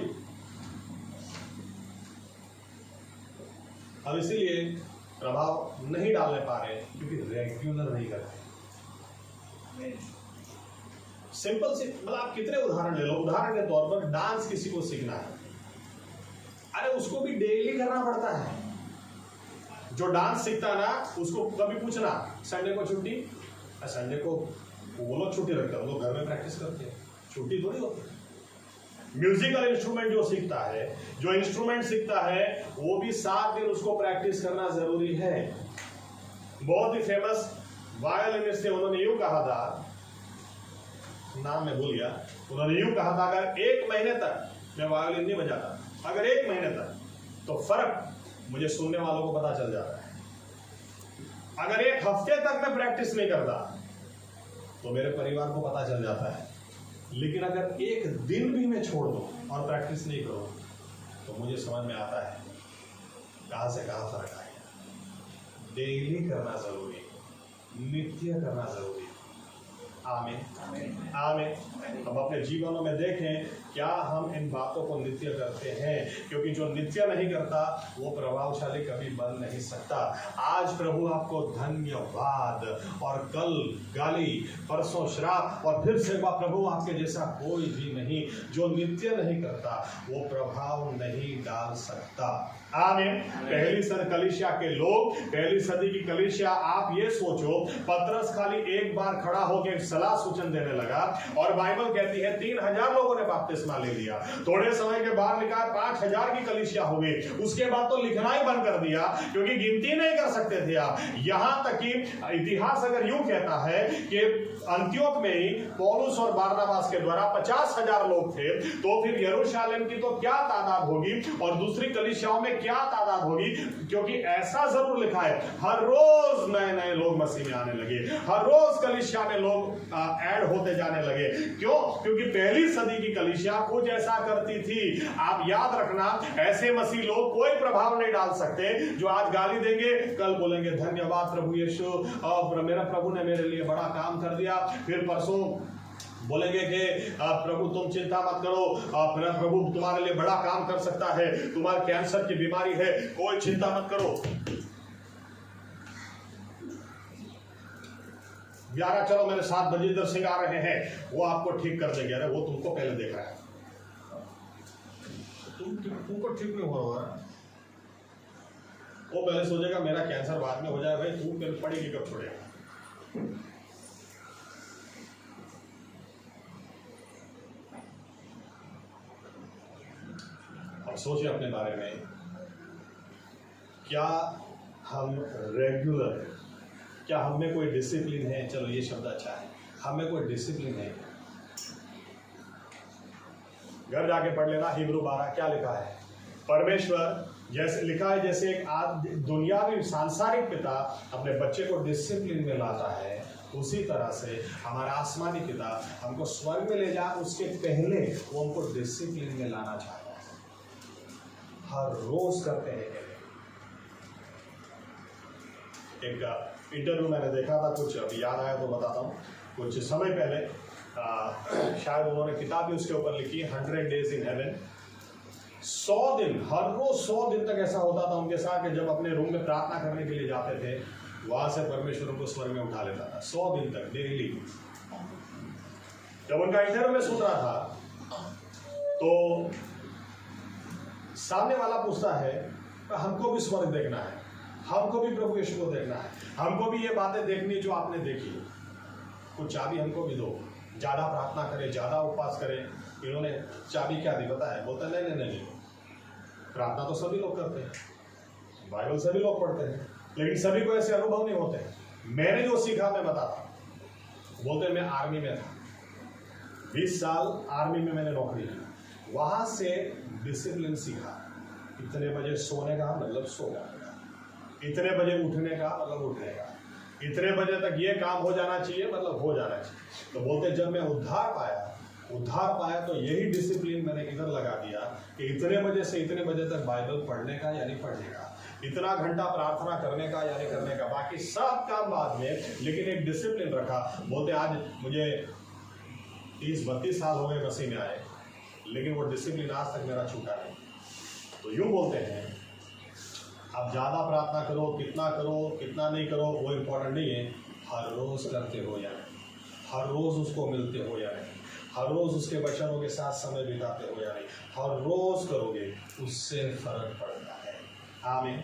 Speaker 1: अब इसीलिए प्रभाव नहीं डालने पा रहे क्योंकि रेगुलर नहीं करते। सिंपल सी, मतलब आप कितने उदाहरण ले लो। उदाहरण के तौर पर डांस किसी को सीखना है, अरे अरे उसको भी डेली करना पड़ता है। जो डांस सीखता है ना, उसको कभी पूछना संडे को छुट्टी, संडे को वो लोग छुट्टी रखते हैं, वो लोग घर में प्रैक्टिस करते हैं, छुट्टी थोड़ी होती है। म्यूजिकल इंस्ट्रूमेंट जो सीखता है, जो इंस्ट्रूमेंट सीखता है, वो भी 7 दिन उसको प्रैक्टिस करना जरूरी है। बहुत ही फेमस वायलिनिस्ट थे, उन्होंने यूं कहा था, नाम मैं भूल गया, उन्होंने यूं कहा था अगर 1 महीने तक मैं वायलिन नहीं बजाता, अगर 1 महीने तक, तो फर्क मुझे सुनने वालों को पता चल जाता है। अगर 1 हफ्ते तक मैं प्रैक्टिस नहीं करता तो मेरे परिवार को पता चल जाता है। लेकिन अगर 1 दिन भी मैं छोड़ दूं और प्रैक्टिस नहीं करूं तो मुझे समझ में आता है कहां से कहां फर्क आएगा। डेली करना जरूरी, नित्य करना जरूरी। आमीन आमीन। हम अपने जीवनों में देखें क्या हम इन बातों को नित्य करते हैं, क्योंकि जो नित्य नहीं करता वो प्रभावशाली कभी बन नहीं सकता। आज प्रभु आपको धन्यवाद, और कल गाली, परसों श्राप, और फिर से प्रभु आपके जैसा कोई भी नहीं। जो नित्य नहीं करता वो प्रभाव नहीं डाल सकता। आमीन। पहली कलीसिया के लोग, पहली सदी की कलीसिया, आप ये सोचो, पतरस खाली एक बार खड़ा होकर सलाह सूचन देने लगा और बाइबल कहती है 3000 लोगों ने बपतिस्मा ले लिया। थोड़े समय के बाद लिखा 5000 की कलीसिया हो गई। उसके बाद तो लिखना ही बंद कर दिया, क्योंकि गिनती नहीं कर सकते थे आप। यहां तक कि इतिहास अगर यूं कहता है कि अंत्योक में ही पौलुस और बारनाबास के द्वारा 50,000 लोग थे, तो फिर यरूशलेम की तो क्या तादाद होगी और दूसरी कलीसियाओं में क्या तादाद होगी। क्योंकि ऐसा जरूर लिखा है, हर रोज नए नए लोग मसीह में आने लगे, हर रोज कलीसिया में लोग ऐड होते जाने लगे। क्यों? क्योंकि पहली सदी की कलीसिया कुछ ऐसा करती थी। आप याद रखना, ऐसे मसीह लोग कोई प्रभाव नहीं डाल सकते जो आज गाली देंगे, कल बोलेंगे धन्यवाद प्रभु यीशु, और मेरा प्रभु ने मेरे लिए बड़ा काम कर दिया, फिर परसों बोलेंगे कि प्रभु तुम चिंता मत करो, प्रभु तुम्हारे लिए बड़ा काम कर सकता है, तुम्हारे कैंसर की बीमारी है, कोई चिंता मत करो। 11 चलो मेरे साथ बजिंदर सिंह आ रहे हैं, वो आपको ठीक कर देंगे। अरे वो तुमको पहले देख रहा है, तुमको ठीक नहीं हो रहा है। वो पहले सोचेगा मेरा कैंसर बाद में हो जाए। भाई तू पहले पड़ेगी कब छोड़ेगा। अब सोचिए अपने बारे में, क्या हम रेगुलर, क्या हम में कोई डिसिप्लिन है? चलो ये शब्द अच्छा है, हम में कोई डिसिप्लिन है? घर जाके पढ़ लेना हिब्रू 12 क्या लिखा है। परमेश्वर जैसे लिखा है, जैसे एक दुनियावी सांसारिक पिता अपने बच्चे को डिसिप्लिन में लाता है, उसी तरह से हमारा आसमानी पिता हमको स्वर्ग में ले जा, उसके पहले वो हमको डिसिप्लिन में लाना चाहता है। हर रोज करते हैं। एक इंटरव्यू मैंने देखा था, कुछ अभी याद आया तो बताता हूँ। कुछ समय पहले शायद उन्होंने किताब भी उसके ऊपर लिखी, 100 डेज इन हेवन। 100 दिन, हर रोज 100 दिन तक ऐसा होता था उनके साथ कि जब अपने रूम में प्रार्थना करने के लिए जाते थे, वहां से परमेश्वर उनको स्वर्ग में उठा लेता था। 100 दिन तक डेली। जब उनका इंटरव्यू में सुन रहा था तो सामने वाला पूछता है, हमको भी स्वर्ग देखना है, हमको भी प्रभु यीशु को देखना है, हमको भी ये बातें देखनी जो आपने देखी, कुछ चाबी हमको भी दो, ज्यादा प्रार्थना करें, ज्यादा उपवास करें। इन्होंने चाबी क्या दी पता है? बोलता नहीं नहीं नहीं, प्रार्थना तो सभी लोग करते हैं, बाइबल सभी लोग पढ़ते हैं, लेकिन सभी को ऐसे अनुभव नहीं होते। मैंने जो सीखा मैं बताता हूं। बोलते मैं आर्मी में था, 20 साल आर्मी में मैंने नौकरी की, वहां से डिसिप्लिन सीखा। इतने बजे सोने का मतलब सोना, इतने बजे उठने का मतलब उठने का, इतने बजे तक ये काम हो जाना चाहिए मतलब हो जाना चाहिए। तो बोलते जब मैं उद्धार पाया तो यही डिसिप्लिन मैंने इधर लगा दिया कि इतने बजे से इतने बजे तक बाइबल पढ़ने का यानी पढ़ने का, इतना घंटा प्रार्थना करने का यानी करने का, बाकी सब काम बाद में, लेकिन एक डिसिप्लिन रखा। बोलते आज मुझे 30-32 साल हो गए मसीह में आए, लेकिन वो डिसिप्लिन आज तक मेरा छूटा नहीं। तो यूं बोलते हैं, आप ज़्यादा प्रार्थना करो, कितना नहीं करो वो इम्पोर्टेंट नहीं है, हर रोज करते हो या नहीं, हर रोज उसको मिलते हो या नहीं। हर रोज उसके वचनों के साथ समय बिताते हो या नहीं, हर रोज करोगे, उससे फर्क पड़ता है। आमीन।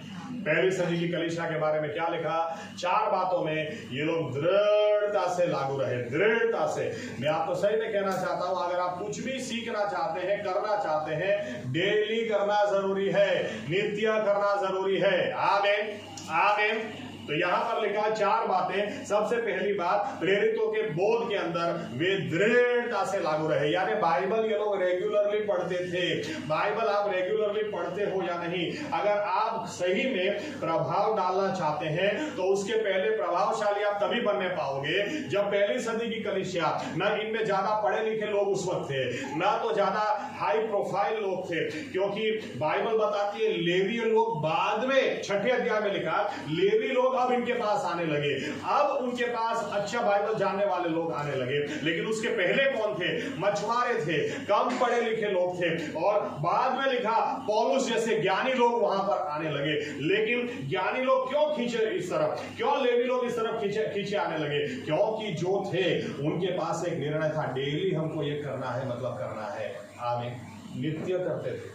Speaker 1: पहली सदी की कलीसिया के बारे में क्या लिखा? 4 बातों में ये लोग दृढ़ता से लागू रहे, दृढ़ता से। मैं आपको सही में कहना चाहता हूं, अगर आप कुछ भी सीखना चाहते हैं, करना चाहते हैं, डेली करना जरूरी है, नित्य करना जरूरी है। आमीन, आमीन। तो यहां पर लिखा 4 बातें। सबसे पहली बात, प्रेरितों के बोध के अंदर वे दृढ़ता से लागू रहे, यानी बाइबल ये लोग रेगुलरली पढ़ते थे। बाइबल आप रेगुलरली पढ़ते हो या नहीं? अगर आप सही में प्रभाव डालना चाहते हैं तो उसके पहले प्रभावशाली आप तभी बनने पाओगे जब पहली सदी की कलीसिया, न इनमें ज्यादा पढ़े लिखे लोग उस वक्त थे, न तो ज्यादा हाई प्रोफाइल लोग थे, क्योंकि बाइबल बताती है लेवी लोग बाद में 6ठे अध्याय में लिखा, लेवी लोग अब इनके पास आने लगे, अब उनके पास अच्छा बाइबल जानने वाले लोग आने लगे। लेकिन उसके पहले कौन थे? मछुआरे थे, कम पढ़े लिखे लोग थे। और बाद में लिखा पौलुस जैसे ज्ञानी लोग वहां पर आने लगे। लेकिन ज्ञानी लोग क्यों खींचे इस तरफ, क्यों लेवी लोग इस तरफ खींचे आने लगे? क्योंकि जो थे उनके पास एक निर्णय था, डेली हमको ये करना है, मतलब करना है। आमीन। नित्य करते थे,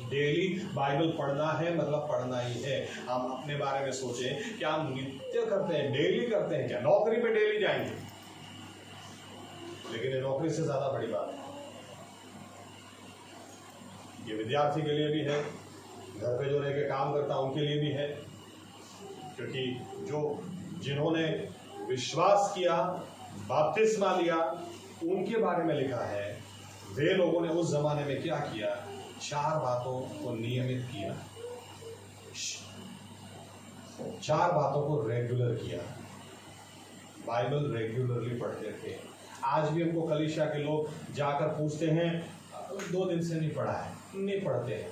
Speaker 1: डेली बाइबल पढ़ना है, मतलब पढ़ना ही है। हम अपने बारे में सोचें, क्या हम नित्य करते हैं, डेली करते हैं? क्या नौकरी पे डेली जाएंगे? लेकिन ये नौकरी से ज्यादा बड़ी बात है, ये विद्यार्थी के लिए भी है, घर पे जो रह के काम करता उनके लिए भी है। क्योंकि जिन्होंने विश्वास किया, बपतिस्मा लिया, उनके बारे में लिखा है, वे लोगों ने उस जमाने में क्या किया? 4 बातों को नियमित किया, 4 बातों को रेगुलर किया। बाइबल रेगुलरली पढ़ते थे। आज भी हमको कलीसिया के लोग जाकर पूछते हैं, 2 दिन से नहीं पढ़ा है, नहीं पढ़ते हैं।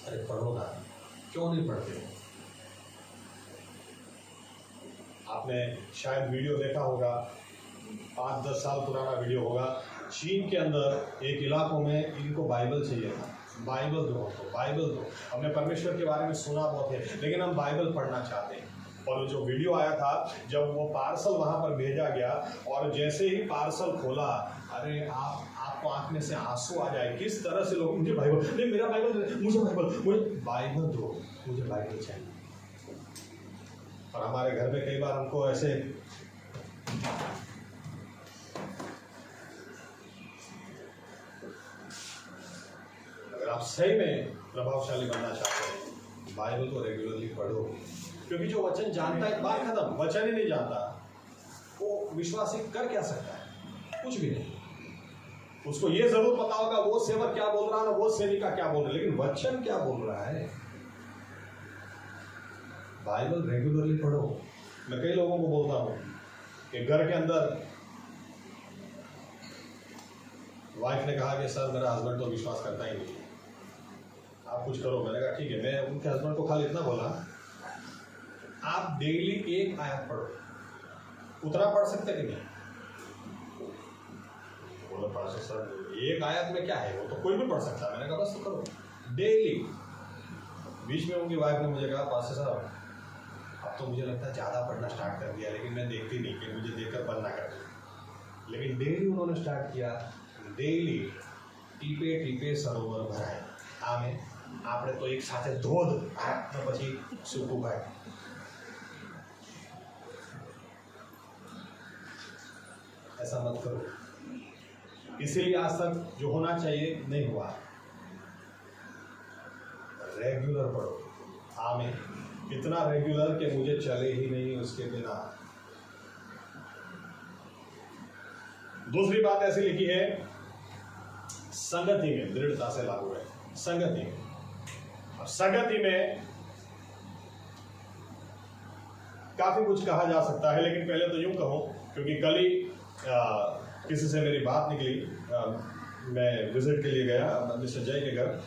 Speaker 1: अरे पढ़ो ना, क्यों नहीं पढ़ते? आपने शायद वीडियो देखा होगा, 5-10 साल पुराना वीडियो होगा। चीन के अंदर एक इलाकों में इनको बाइबल चाहिए था, बाइबल दो हमको, बाइबल दो। हमने परमेश्वर के बारे में सुना बहुत है, लेकिन हम बाइबल पढ़ना चाहते हैं। और जो वीडियो आया था, जब वो पार्सल वहां पर भेजा गया और जैसे ही पार्सल खोला, अरे आपको आंख में से आंसू आ जाए, किस तरह से लोग, मुझे बाइबल नहीं, मेरा बाइबल, मुझे बाइबल दो, मुझे बाइबल चाहिए। और हमारे घर में कई बार हमको ऐसे आप सही में प्रभावशाली बनना चाहते हैं, बाइबल को रेगुलरली पढ़ो। क्योंकि जो वचन जानता है, बात खत्म, वचन ही नहीं जानता, वो विश्वासी कर क्या सकता है? कुछ भी नहीं। उसको ये जरूर पता होगा वो सेवक क्या बोल रहा है, वो सेविका क्या बोल रहा है, लेकिन वचन क्या बोल रहा है? बाइबल रेगुलरली पढ़ो। मैं कई लोगों को बोलता हूं कि घर के अंदर वाइफ ने कहा कि सर मेरा हस्बैंड तो विश्वास करता ही नहीं, आप कुछ करो। मैंने कहा ठीक है। मैं उनके हस्बैंड को खाली इतना बोला, आप डेली 1 आयत पढ़ो। उतना पढ़ सकते कि नहीं? बोला पास्टर सर 1 आयत में क्या है, वो तो कोई भी पढ़ सकता है। मैंने कहा बस तो करो डेली। बीच में उनकी वाइफ ने मुझे कहा पास्टर साहब अब तो मुझे लगता है ज़्यादा पढ़ना स्टार्ट कर दिया, लेकिन मैं देखती नहीं कि मुझे देखकर बंद ना कर। लेकिन डेली उन्होंने स्टार्ट किया, डेली ટીપે ટીપે સરોવર ભરાય। આમે આપણે તો એક સાથે ધોધ તો પછી સૂકું ભાઈ। ऐसा मत करो। इसीलिए आज तक जो होना चाहिए नहीं हुआ। रेगुलर पढ़ो। आमीन। इतना रेगुलर कि मुझे चले ही नहीं उसके बिना। दूसरी बात ऐसी लिखी है, संगति में दृढ़ता से लागू है। संगति में, और संगति में काफी कुछ कहा जा सकता है, लेकिन पहले तो यूं कहूं, क्योंकि कल ही किसी से मेरी बात निकली। मैं विजिट के लिए गया मिस्टर जय के घर।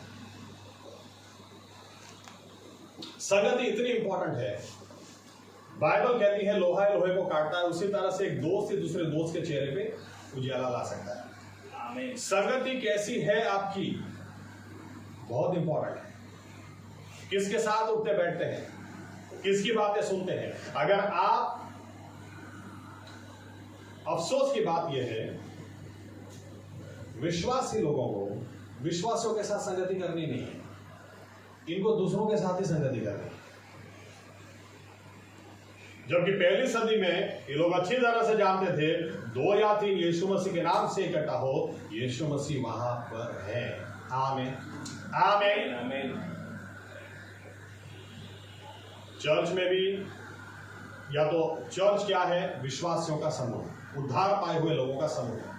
Speaker 1: संगति इतनी इंपॉर्टेंट है। बाइबल कहती है लोहा लोहे को काटता है, उसी तरह से एक दोस्त ही दूसरे दोस्त के चेहरे पे उजियाला ला सकता है। आमीन। संगति कैसी है आपकी, बहुत इंपॉर्टेंट है। किसके साथ उठते बैठते हैं, किसकी बातें सुनते हैं। अगर आप अफसोस की बात यह है, विश्वासी लोगों को विश्वासियों के साथ संगति करनी नहीं है, इनको दूसरों के साथ ही संगति करनी है। जबकि पहली सदी में ये लोग अच्छी तरह से जानते थे 2 या 3 यीशु मसीह के नाम से इकट्ठा हो, यीशु मसीह वहां पर है। आमीन आमीन
Speaker 2: आमीन।
Speaker 1: चर्च में भी या तो चर्च क्या है? विश्वासियों का समूह, उद्धार पाए हुए लोगों का समूह।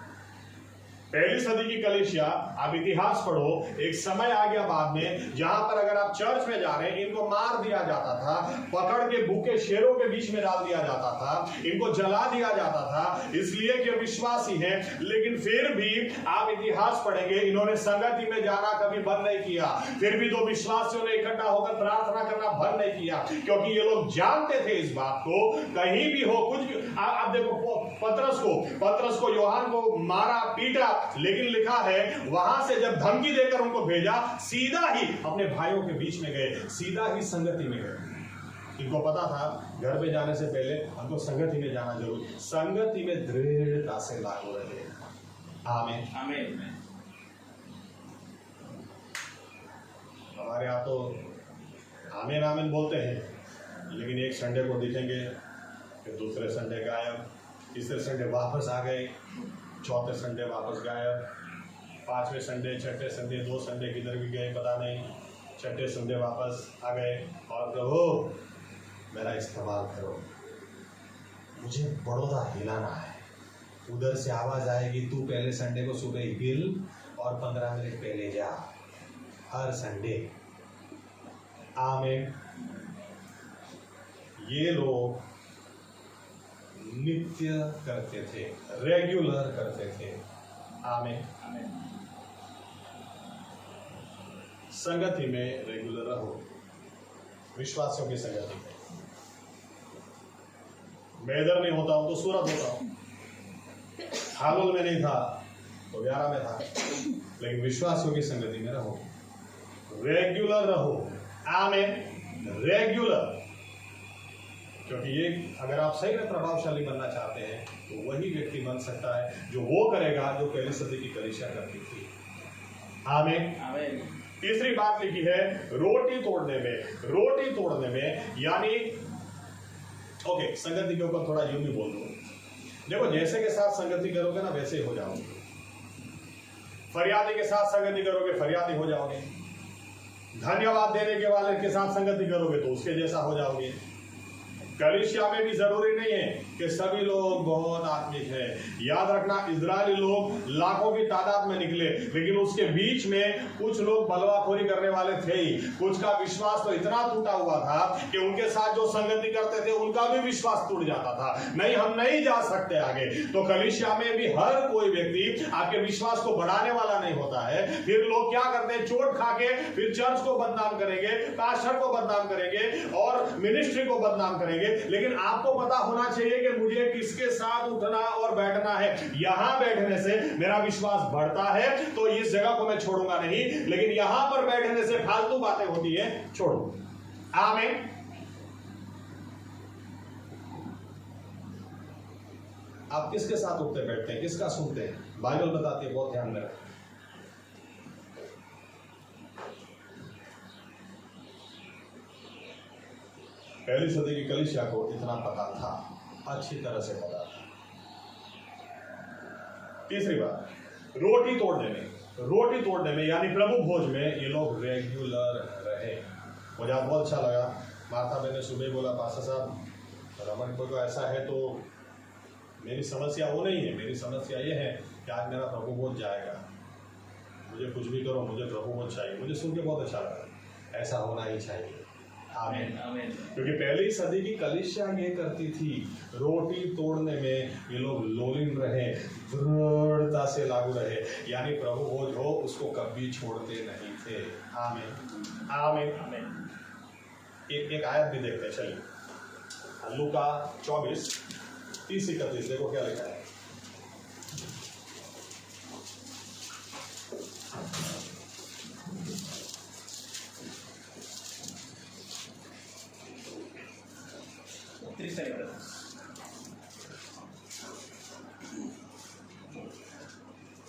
Speaker 1: पहली सदी की कलीसिया, आप इतिहास पढ़ो, एक समय आ गया बाद में जहां पर अगर आप चर्च में जा रहे हैं, इनको मार दिया जाता था, पकड़ के भूखे शेरों के बीच में डाल दिया जाता था, इनको जला दिया जाता था, इसलिए कि विश्वासी हैं। लेकिन फिर भी आप इतिहास पढ़ेंगे, इन्होंने संगति में जाना कभी बंद नहीं किया। फिर भी 2 विश्वासियों ने इकट्ठा होकर प्रार्थना करना बंद नहीं किया, क्योंकि ये लोग जानते थे इस बात को, कहीं भी हो कुछ भी। आप देखो पतरस को यूहन्ना को मारा पीटा, लेकिन लिखा है वहां से जब धमकी देकर उनको भेजा, सीधा ही अपने भाइयों के बीच में गए, सीधा ही संगति में गए। इनको पता था घर पे जाने से पहले हमको संगति में जाना जरूरी, संगति में दृढ़ता से लागू रहे। आमीन
Speaker 2: आमीन।
Speaker 1: हमारे यहाँ तो आमीन आमीन बोलते हैं, लेकिन एक संडे को दिखेंगे, फिर दूसरे संडे गायब, तीसरे संडे वापस आ गए, चौथे संडे वापस गायब, 5वें संडे, 6ठे संडे, 2 संडे किधर भी गए पता नहीं, 6ठे संडे वापस आ गए। और प्रभु मेरा इस्तेमाल करो, मुझे बड़ौदा हिलाना है। उधर से आवाज आएगी, तू पहले संडे को सुबह हिल और 15 मिनट पहले जा, हर संडे। आमीन। ये लोग नित्य करते थे, रेगुलर करते थे। आमीन
Speaker 2: आमीन।
Speaker 1: संगति में रेगुलर रहो, विश्वासियों की संगति में। मैं इधर नहीं होता हूं तो सूरत होता हूं, हालुल में नहीं था तो व्यारा में था, लेकिन विश्वासियों की संगति में रहो, रेगुलर रहो। आमीन, रेगुलर। क्योंकि ये अगर आप सही में प्रभावशाली बनना चाहते हैं तो वही व्यक्ति बन सकता है जो वो करेगा जो पहली सदी की कलीसिया करती थी। आमीन
Speaker 2: आमीन।
Speaker 1: तीसरी बात लिखी है रोटी तोड़ने में यानी ओके, संगति के ऊपर थोड़ा यूं भी बोल दूं। देखो, जैसे के साथ संगति करोगे ना वैसे ही हो जाओगे, फरियादी के साथ संगति करोगे फरियादी हो जाओगे, धन्यवाद देने के वाले के साथ संगति करोगे तो उसके जैसा हो जाओगे। कलीसिया में भी जरूरी नहीं है कि सभी लोग बहुत आत्मिक है। याद रखना, इजरायली लोग लाखों की तादाद में निकले, लेकिन उसके बीच में कुछ लोग बलवाखोरी करने वाले थे ही। कुछ का विश्वास तो इतना टूटा हुआ था कि उनके साथ जो संगति करते थे उनका भी विश्वास टूट जाता था। नहीं, हम नहीं जा सकते आगे। तो कलीसिया में भी हर कोई व्यक्ति आपके विश्वास को बढ़ाने वाला नहीं होता है। फिर लोग क्या करते हैं, चोट खा के फिर चर्च को बदनाम करेंगे, पास्टर को बदनाम करेंगे और मिनिस्ट्री को बदनाम करेंगे। लेकिन आपको पता होना चाहिए कि मुझे किसके साथ उठना और बैठना है। यहां बैठने से मेरा विश्वास बढ़ता है तो इस जगह को मैं छोड़ूंगा नहीं, लेकिन यहां पर बैठने से फालतू बातें होती है, छोड़ो। आमीन। आप किसके साथ उठते बैठते हैं, किसका सुनते हैं? बाइबल बताती है, बहुत ध्यान में रखें। पहली सदी की कलीसिया को इतना पता था, अच्छी तरह से पता था। तीसरी बात, रोटी तोड़ने में यानी प्रभु भोज में ये लोग रेगुलर रहे। मुझे बहुत अच्छा लगा, मार्था मैंने सुबह बोला, पास्टर साहब रमन को तो ऐसा है, तो मेरी समस्या वो नहीं है, मेरी समस्या ये है कि आज मेरा प्रभु भोज जाएगा, मुझे कुछ भी करो, मुझे प्रभु भोज चाहिए। मुझे सुन के बहुत अच्छा लगा, ऐसा होना ही चाहिए। आमीन आमीन। क्योंकि पहली सदी की कलीसिया ये करती थी, रोटी तोड़ने में ये लोग लोलिन रहे, दृढ़ता से लागू रहे, यानी प्रभु भोज हो उसको कभी छोड़ते नहीं थे। आमीन आमीन आमीन। एक आयत भी देखते हैं, चलिए लूका 24:30-31, देखो क्या लिखा है।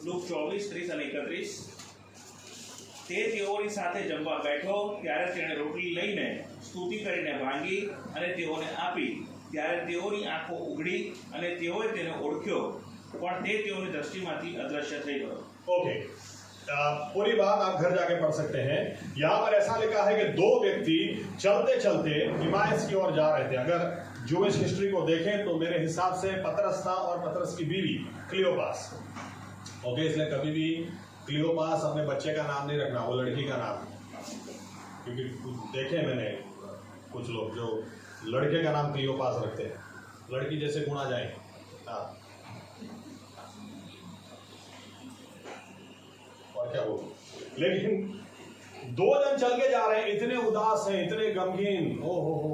Speaker 2: લૂક 24:30-31. તે તેઓની સાથે જમવા બેઠો ત્યારે તેણે રોટલી લઈને સ્તુતિ કરીને ભાંગી અને તેઓને આપી. ત્યારે તેઓની આંખો ઉઘડી અને તેઓએ તેને ઓળખ્યો, પણ તે તેઓની દ્રષ્ટિમાંથી અદ્રશ્ય થઈ ગયો.
Speaker 1: ओके, पूरी बात आप घर जाके पढ़ सकते हैं. यहाँ पर ऐसा लिखा है कि दो व्यक्ति चलते चलते इमाइस की ओर जा रहे थे. अगर जूइश हिस्ट्री को देखें तो मेरे हिसाब से पतरस था और पतरस की बीवी क्लियोपास. ओके, इसलिए कभी भी क्लियोपास अपने बच्चे का नाम नहीं रखना, वो लड़की का नाम, क्योंकि देखे मैंने कुछ लोग जो लड़के का नाम क्लियोपास रखते हैं, लड़की जैसे गुणा जाए. हाँ, और क्या बोलूं. लेकिन दो जन चल के जा रहे हैं, इतने उदास हैं, इतने गमगीन. ओ हो.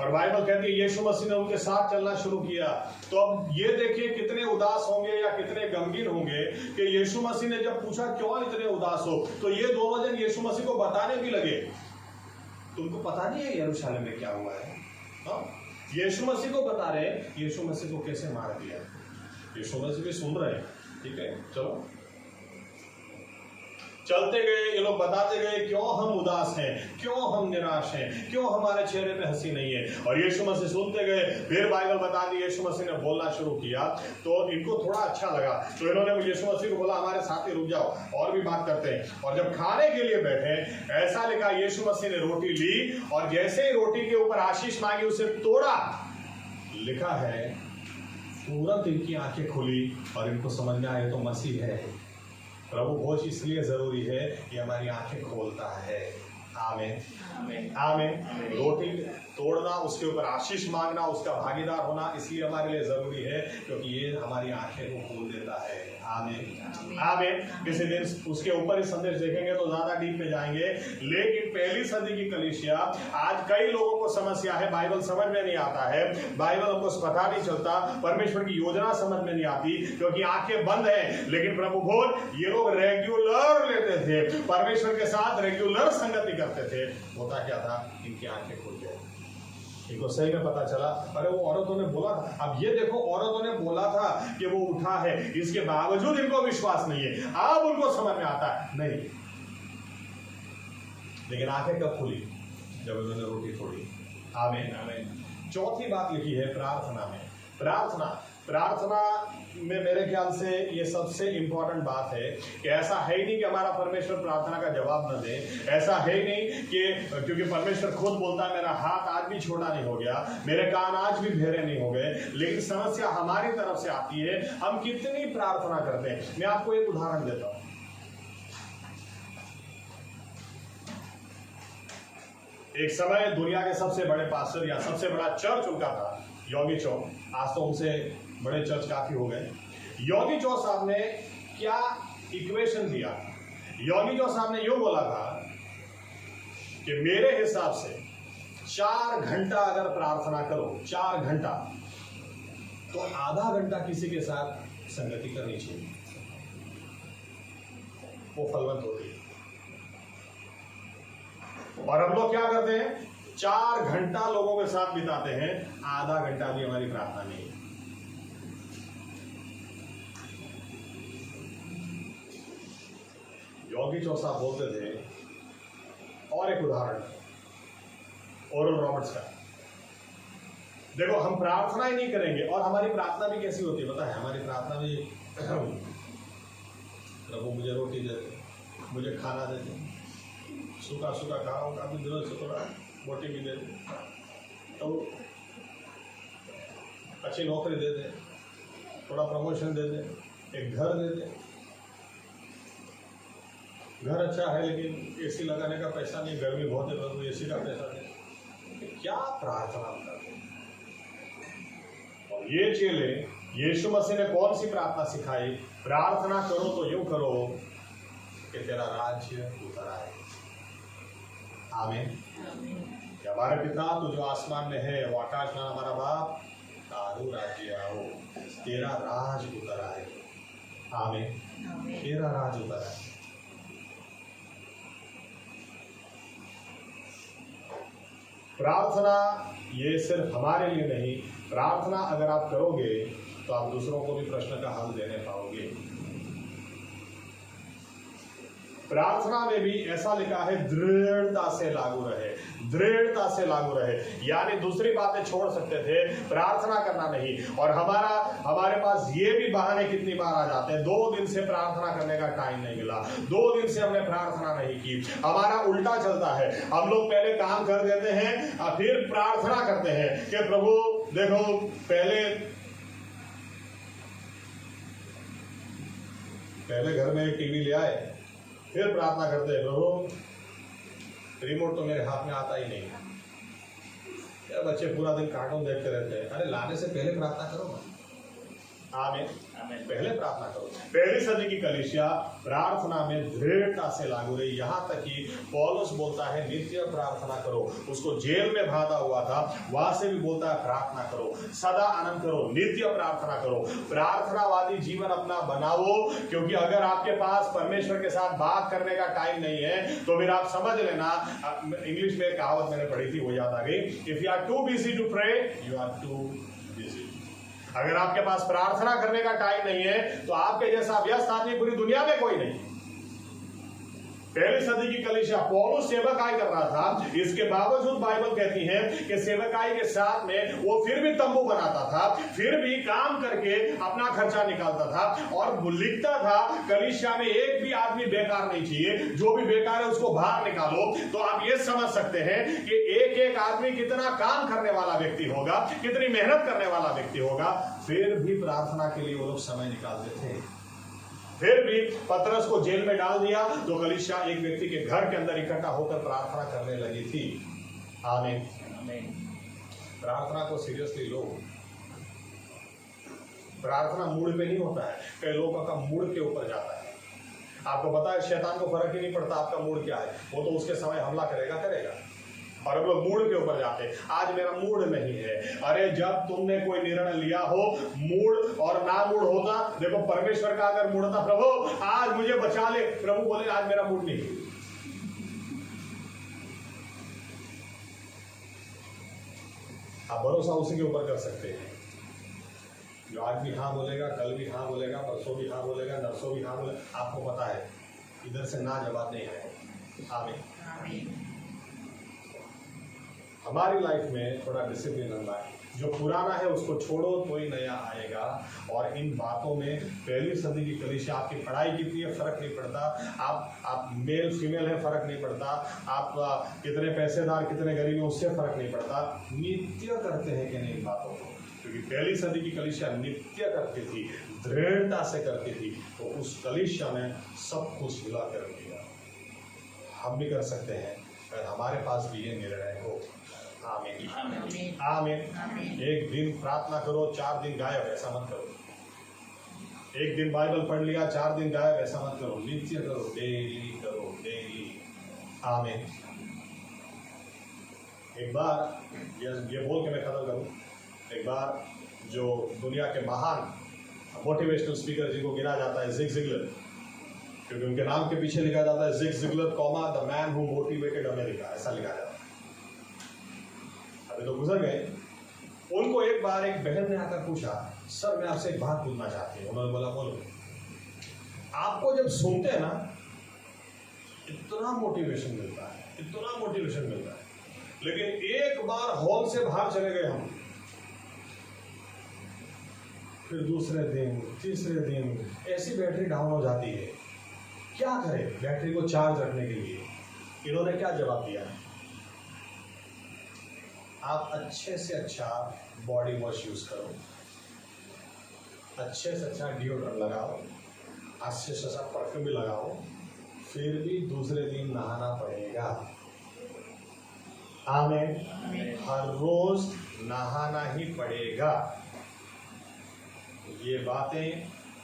Speaker 1: और बाइबल कहती है यीशु मसीह ने उनके साथ चलना शुरू किया. तो अब ये देखिए कितने उदास होंगे या कितने गमगीन होंगे कि यीशु मसीह ने जब पूछा क्यों इतने उदास हो, तो ये दोनों जन यीशु मसीह को बताने भी लगे. तुमको पता नहीं है यरूशलेम में क्या हुआ है? हाँ? यीशु मसीह को बता रहे यीशु मसीह को कैसे मार दिया. यीशु मसीह भी सुन रहे हैं. ठीक है, चलो चलते गए, ये लोग बताते गए क्यों हम उदास हैं, क्यों हम निराश हैं, क्यों हमारे चेहरे पे हंसी नहीं है. और यीशु मसीह सुनते गए. फिर बाइबल बता दी यीशु मसीह ने बोलना शुरू किया, तो इनको थोड़ा अच्छा लगा. तो इन्होंने यीशु मसीह को बोला हमारे साथ ही रुक जाओ, और भी बात करते हैं. और जब खाने के लिए बैठे, ऐसा लिखा यीशु मसीह ने रोटी ली और जैसे ही रोटी के ऊपर आशीष मांगी, उसे तोड़ा. लिखा है तुरंत इनकी आंखें खुली और इनको समझ में आया तो मसीह है. प्रभु भोज इसलिए जरूरी है कि हमारी आंखें खोलता है. आमीन, आमीन. रोटी तोड़ना, उसके ऊपर आशीष मांगना, उसका भागीदार होना इसलिए हमारे लिए जरूरी है क्योंकि ये हमारी आंखें को खोल देता है. आमीन, आमीन. किसी दिन उसके ऊपर ही संदेश देखेंगे तो ज्यादा डीप में जाएंगे. लेकिन पहली सदी की कलीसिया, आज कई लोगों को समस्या है, बाइबल समझ में नहीं आता है, बाइबल हमको पता नहीं चलता, परमेश्वर की योजना समझ में नहीं आती क्योंकि आंखें बंद है. लेकिन प्रभु भोज ये लोग रेगुलर लेते थे, परमेश्वर के साथ रेगुलर संगति करते थे. होता क्या था, इनकी आंखें खुल गई. इनको सही में पता चला, अरे वो औरतों ने बोला था. अब ये देखो, औरतों ने बोला था कि वो उठा है, इसके बावजूद इनको विश्वास नहीं है. अब उनको समझ में आता है नहीं. लेकिन आंखें कब खुली, जब उन्होंने रोटी तोड़ी. आमीन, आमीन. चौथी बात लिखी है प्रार्थना में. प्रार्थना में मेरे ख्याल से ये सबसे इंपॉर्टेंट बात है कि ऐसा है ही नहीं कि हमारा परमेश्वर प्रार्थना का जवाब न दे. ऐसा है ही नहीं कि क्योंकि परमेश्वर खुद बोलता है मेरा हाथ आज भी छोटा नहीं हो गया, मेरे कान आज भी बहरे नहीं हो गए. लेकिन समस्या हमारी तरफ से आती है, हम कितनी प्रार्थना करते हैं. मैं आपको एक उदाहरण देता हूं. एक समय दुनिया के सबसे बड़े पास्टर या सबसे बड़ा चर्च उनका था योगी चौ. आज तो उनसे बड़े चर्च काफी हो गए. योगी चौ साहब ने क्या इक्वेशन दिया. योगी चौ साहब ने यूं बोला था कि मेरे हिसाब से 4 घंटा अगर प्रार्थना करो, 4 घंटा, तो आधा घंटा किसी के साथ संगति करनी चाहिए, वो फलवंत होती है. और हम लोग क्या करते हैं, 4 घंटा लोगों के साथ बिताते हैं, आधा घंटा भी हमारी प्रार्थना नहीं है. योगी चौ साहब बोलते थे, और एक उदाहरण ओरल रॉबर्ट्स का. देखो, हम प्रार्थना ही नहीं करेंगे और हमारी प्रार्थना भी कैसी होती है पता है. हमारी प्रार्थना भी प्रभु मुझे रोटी दे दे, मुझे खाना दे दे, सूखा सूखा खाओ, काफी दिनों से थोड़ा रोटी भी दे दे, तो अच्छी नौकरी दे दे, थोड़ा प्रमोशन दे दे, एक घर दे दे. घर अच्छा है लेकिन एसी लगाने का पैसा नहीं, गर्मी बहुत है, प्रभु एसी का पैसा दे. क्या प्रार्थना करते हैं. और ये चेले, यीशु मसीह ने कौन सी प्रार्थना सिखाई. प्रार्थना करो तो यूं करो कि तेरा राज्य उतर आए. आमीन. हमारे पिता तू जो आसमान में है, वो आकाश में हमारा बाप, तारू राज्य आओ, तेरा राज उतर आए. आमीन. तेरा राज उतर आए. प्रार्थना ये सिर्फ हमारे लिए नहीं, प्रार्थना अगर आप करोगे तो आप दूसरों को भी प्रश्न का हल देने पाओगे. प्रार्थना में भी ऐसा लिखा है दृढ़ता से लागू रहे, दृढ़ता से लागू रहे। यानी दूसरी बातें छोड़ सकते थे, प्रार्थना करना नहीं। और हमारे पास ये भी बहाने कितनी बार आ जाते हैं, 2 दिन से प्रार्थना करने का टाइम नहीं मिला, 2 दिन से हमने प्रार्थना नहीं की। हमारा उल्टा चलता है, हम लोग पहले काम कर देते हैं और फिर प्रार्थना करते हैं कि प्रभु देखो, पहले घर में एक टीवी ले आए, फिर प्रार्थना करते हैं प्रभु रिमोट तो मेरे हाथ में आता ही नहीं। क्या बच्चे पूरा दिन कार्टून देखते रहते हैं, अरे लाने से पहले प्रार्थना करो ना। आमीन, पहले प्रार्थना करो। पहली सदी की कलीसिया प्रार्थना में दृढ़ता से लागू रही, यहाँ तक कि पौलुस बोलता है नित्य प्रार्थना करो। उसको जेल में बांधा हुआ था, वहां से भी बोलता है प्रार्थना करो, सदा आनंद करो, नित्य प्रार्थना करो। प्रार्थनावादी जीवन अपना बनाओ, क्योंकि अगर आपके पास परमेश्वर के साथ बात करने का टाइम नहीं है तो फिर आप समझ लेना, इंग्लिश में एक कहावत मैंने पढ़ी थी, वो याद आ गई, if you are too busy to pray you are too busy. अगर आपके पास प्रार्थना करने का टाइम नहीं है तो आपके जैसा व्यस्त आदमी पूरी दुनिया में कोई नहीं। पहली सदी की कलीसिया पौलुस सेवकाई कर रहा था, इसके बावजूद बाइबल कहती है कि सेवकाई के साथ में वो फिर भी तंबू बनाता था, फिर भी काम करके अपना खर्चा निकालता था और लिखता था कलीसिया में एक भी आदमी बेकार नहीं चाहिए, जो भी बेकार है उसको बाहर निकालो। तो आप ये समझ सकते हैं कि एक एक आदमी कितना काम करने वाला व्यक्ति होगा, कितनी मेहनत करने वाला व्यक्ति होगा, फिर भी प्रार्थना के लिए वो लोग समय निकालते थे। फिर भी पतरस को जेल में डाल दिया तो कलीसिया एक व्यक्ति के घर के अंदर इकट्ठा होकर प्रार्थना करने लगी थी। आमीन, प्रार्थना को सीरियसली लो। प्रार्थना मूड पे नहीं होता है, कई लोगों का मूड के ऊपर जाता है। आपको पता है शैतान को फर्क ही नहीं पड़ता आपका मूड क्या है, वो तो उसके समय हमला करेगा। और अब लोग मूड के ऊपर जाते हैं, आज मेरा मूड नहीं है। अरे जब तुमने कोई निर्णय लिया हो, मूड और ना मूड होता, देखो परमेश्वर का अगर मूड था प्रभु आज मुझे बचा ले, प्रभु बोले आज मेरा मूड नहीं। आप भरोसा उसी के ऊपर कर सकते हैं, जो आज भी हाँ बोलेगा, कल भी हाँ बोलेगा, परसों भी हाँ बोलेगा, नरसों भी हाँ बोलेगा। आपको पता है इधर से ना जवाब नहीं आएगा। आमीन। हमारी लाइफ में थोड़ा डिसिप्लिन आना है, जो पुराना है उसको छोड़ो तो ही नया आएगा। और इन बातों में पहली सदी की कलीसिया, आपकी पढ़ाई कितनी है फर्क नहीं पड़ता, आप मेल फीमेल है फर्क नहीं पड़ता, आप कितने पैसेदार कितने गरीब हैं उससे फर्क नहीं पड़ता, नित्य करते हैं कि नहीं इन बातों को। क्योंकि पहली सदी की कलीसिया नित्य करती थी, दृढ़ता से करती थी, तो उस कलीसिया ने सब कुछ हिला कर दिया। हम भी कर सकते हैं अगर हमारे पास भी ये निर्णय हो। आमीन, आमीन। एक दिन प्रार्थना करो, 4 दिन गायब, ऐसा मत करो। एक दिन बाइबल पढ़ लिया, 4 दिन गायब, ऐसा मत करो। नित्य करो, डेली करो, डेली। आमीन। एक बार ये बोल के मैं खत्म करूं, एक बार जो दुनिया के महान मोटिवेशनल स्पीकर जिनको गिना जाता है जिग जिगलर, क्योंकि उनके नाम के पीछे लिखा जाता है Zig Ziglar comma the man who motivated America, ऐसा लिखा जाता है। अभी तो गुजर गए। उनको एक बार एक बहन ने आकर पूछा, सर मैं आपसे एक बात पूछना चाहती हूँ। उन्होंने बोला बोलो। आपको जब सुनते हैं ना इतना मोटिवेशन मिलता है, इतना मोटिवेशन मिलता है, लेकिन एक बार हॉल से बाहर चले गए हम, फिर दूसरे दिन तीसरे दिन ऐसी बैटरी डाउन हो जाती है, क्या करें बैटरी को चार्ज रखने के लिए। इन्होंने क्या जवाब दिया, आप अच्छे से अच्छा बॉडी वॉश यूज करो, अच्छे से अच्छा डिओड्रेंट लगाओ, अच्छे से अच्छा परफ्यूम भी लगाओ, फिर भी दूसरे दिन नहाना पड़ेगा। आमीन। हर रोज नहाना ही पड़ेगा। ये बातें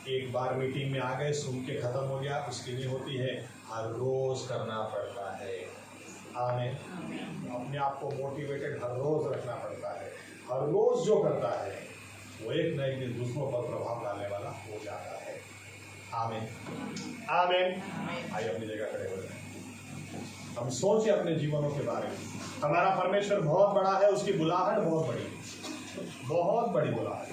Speaker 1: एक बार मीटिंग में आ गए, सुन के खत्म हो गया, उसकी नहीं होती है, हर रोज करना पड़ता है। आमीन। अपने आप को मोटिवेटेड हर रोज रखना पड़ता है। हर रोज जो करता है वो एक न एक दिन दूसरों पर प्रभाव डालने वाला हो जाता है। आमीन, आमीन। आइए अपनी जगह खड़े हो जाए। हम सोचें अपने जीवनों के बारे में। हमारा परमेश्वर बहुत बड़ा है, उसकी बुलाहट बहुत बड़ी है, बहुत बड़ी बुलाहट।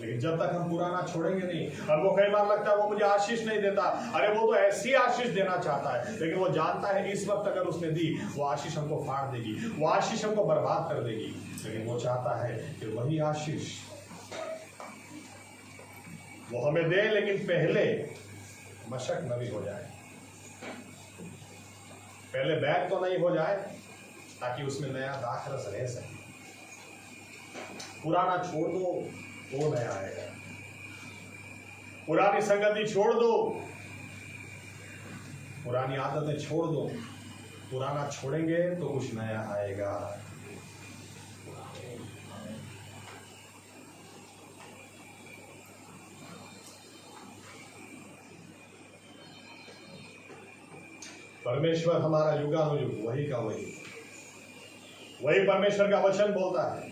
Speaker 1: लेकिन जब तक हम पुराना छोड़ेंगे नहीं, हमको कई बार लगता है वो मुझे आशीष नहीं देता, अरे वो तो ऐसी आशीष देना चाहता है, लेकिन वो जानता है इस वक्त अगर उसने दी वो आशीष हमको फाड़ देगी, वो आशीष हमको बर्बाद कर देगी। लेकिन वो चाहता है कि वही आशीष वो हमें दे, लेकिन पहले मशक न भी हो जाए, पहले बैग तो नहीं हो जाए, ताकि उसमें नया दाखरस रह सके। पुराना छोड़ दो वो नया आएगा, पुरानी संगति छोड़ दो, पुरानी आदतें छोड़ दो, पुराना छोड़ेंगे तो कुछ नया आएगा। परमेश्वर हमारा युगानुयुग वही का वही परमेश्वर का वचन बोलता है।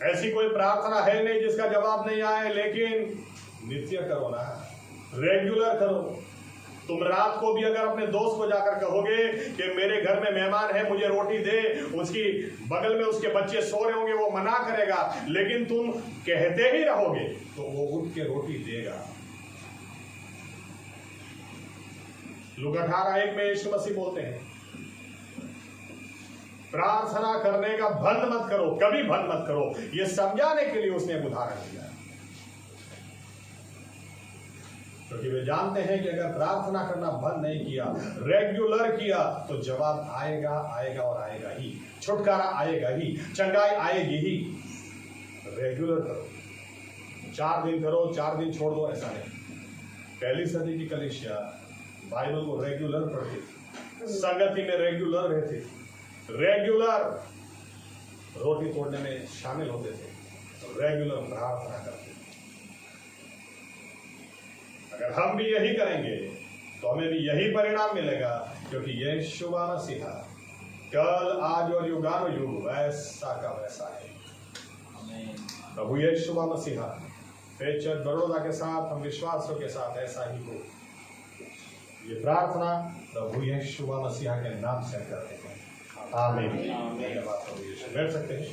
Speaker 1: ऐसी कोई प्रार्थना है नहीं जिसका जवाब नहीं आए, लेकिन नित्य करो ना, रेगुलर करो। तुम रात को भी अगर अपने दोस्त को जाकर कहोगे कि मेरे घर में मेहमान है, मुझे रोटी दे, उसकी बगल में उसके बच्चे सो रहे होंगे, वो मना करेगा, लेकिन तुम कहते ही रहोगे तो वो उठ के रोटी देगा। लूका 18:1 में यीशु मसीह बोलते हैं, प्रार्थना करने का बंद मत करो, कभी बंद मत करो। यह समझाने के लिए उसने एक उदाहरण दिया, क्योंकि वे जानते हैं कि अगर प्रार्थना करना बंद नहीं किया, रेगुलर किया, तो जवाब आएगा, आएगा और आएगा ही, छुटकारा आएगा ही, चंगाई आएगी ही। रेगुलर करो, 4 दिन करो 4 दिन छोड़ दो, ऐसा नहीं। पहली सदी की कलीसिया बाइबल को रेगुलर पढ़ती थी, संगति में रेगुलर रहती थी, रेगुलर रोटी तोड़ने में शामिल होते थे, रेगुलर प्रार्थना करते थे। अगर हम भी यही करेंगे तो हमें भी यही परिणाम मिलेगा, क्योंकि यीशु मसीह कल आज और युगानुयुग वैसा का वैसा है। प्रभु यीशु मसीह फेथ चर्च बड़ौदा के साथ हम विश्वासों के साथ ऐसा ही हो। ये प्रार्थना प्रभु यीशु मसीह के नाम से करते हैं। आमीन। धन्यवाद। बैठ सकते हैं।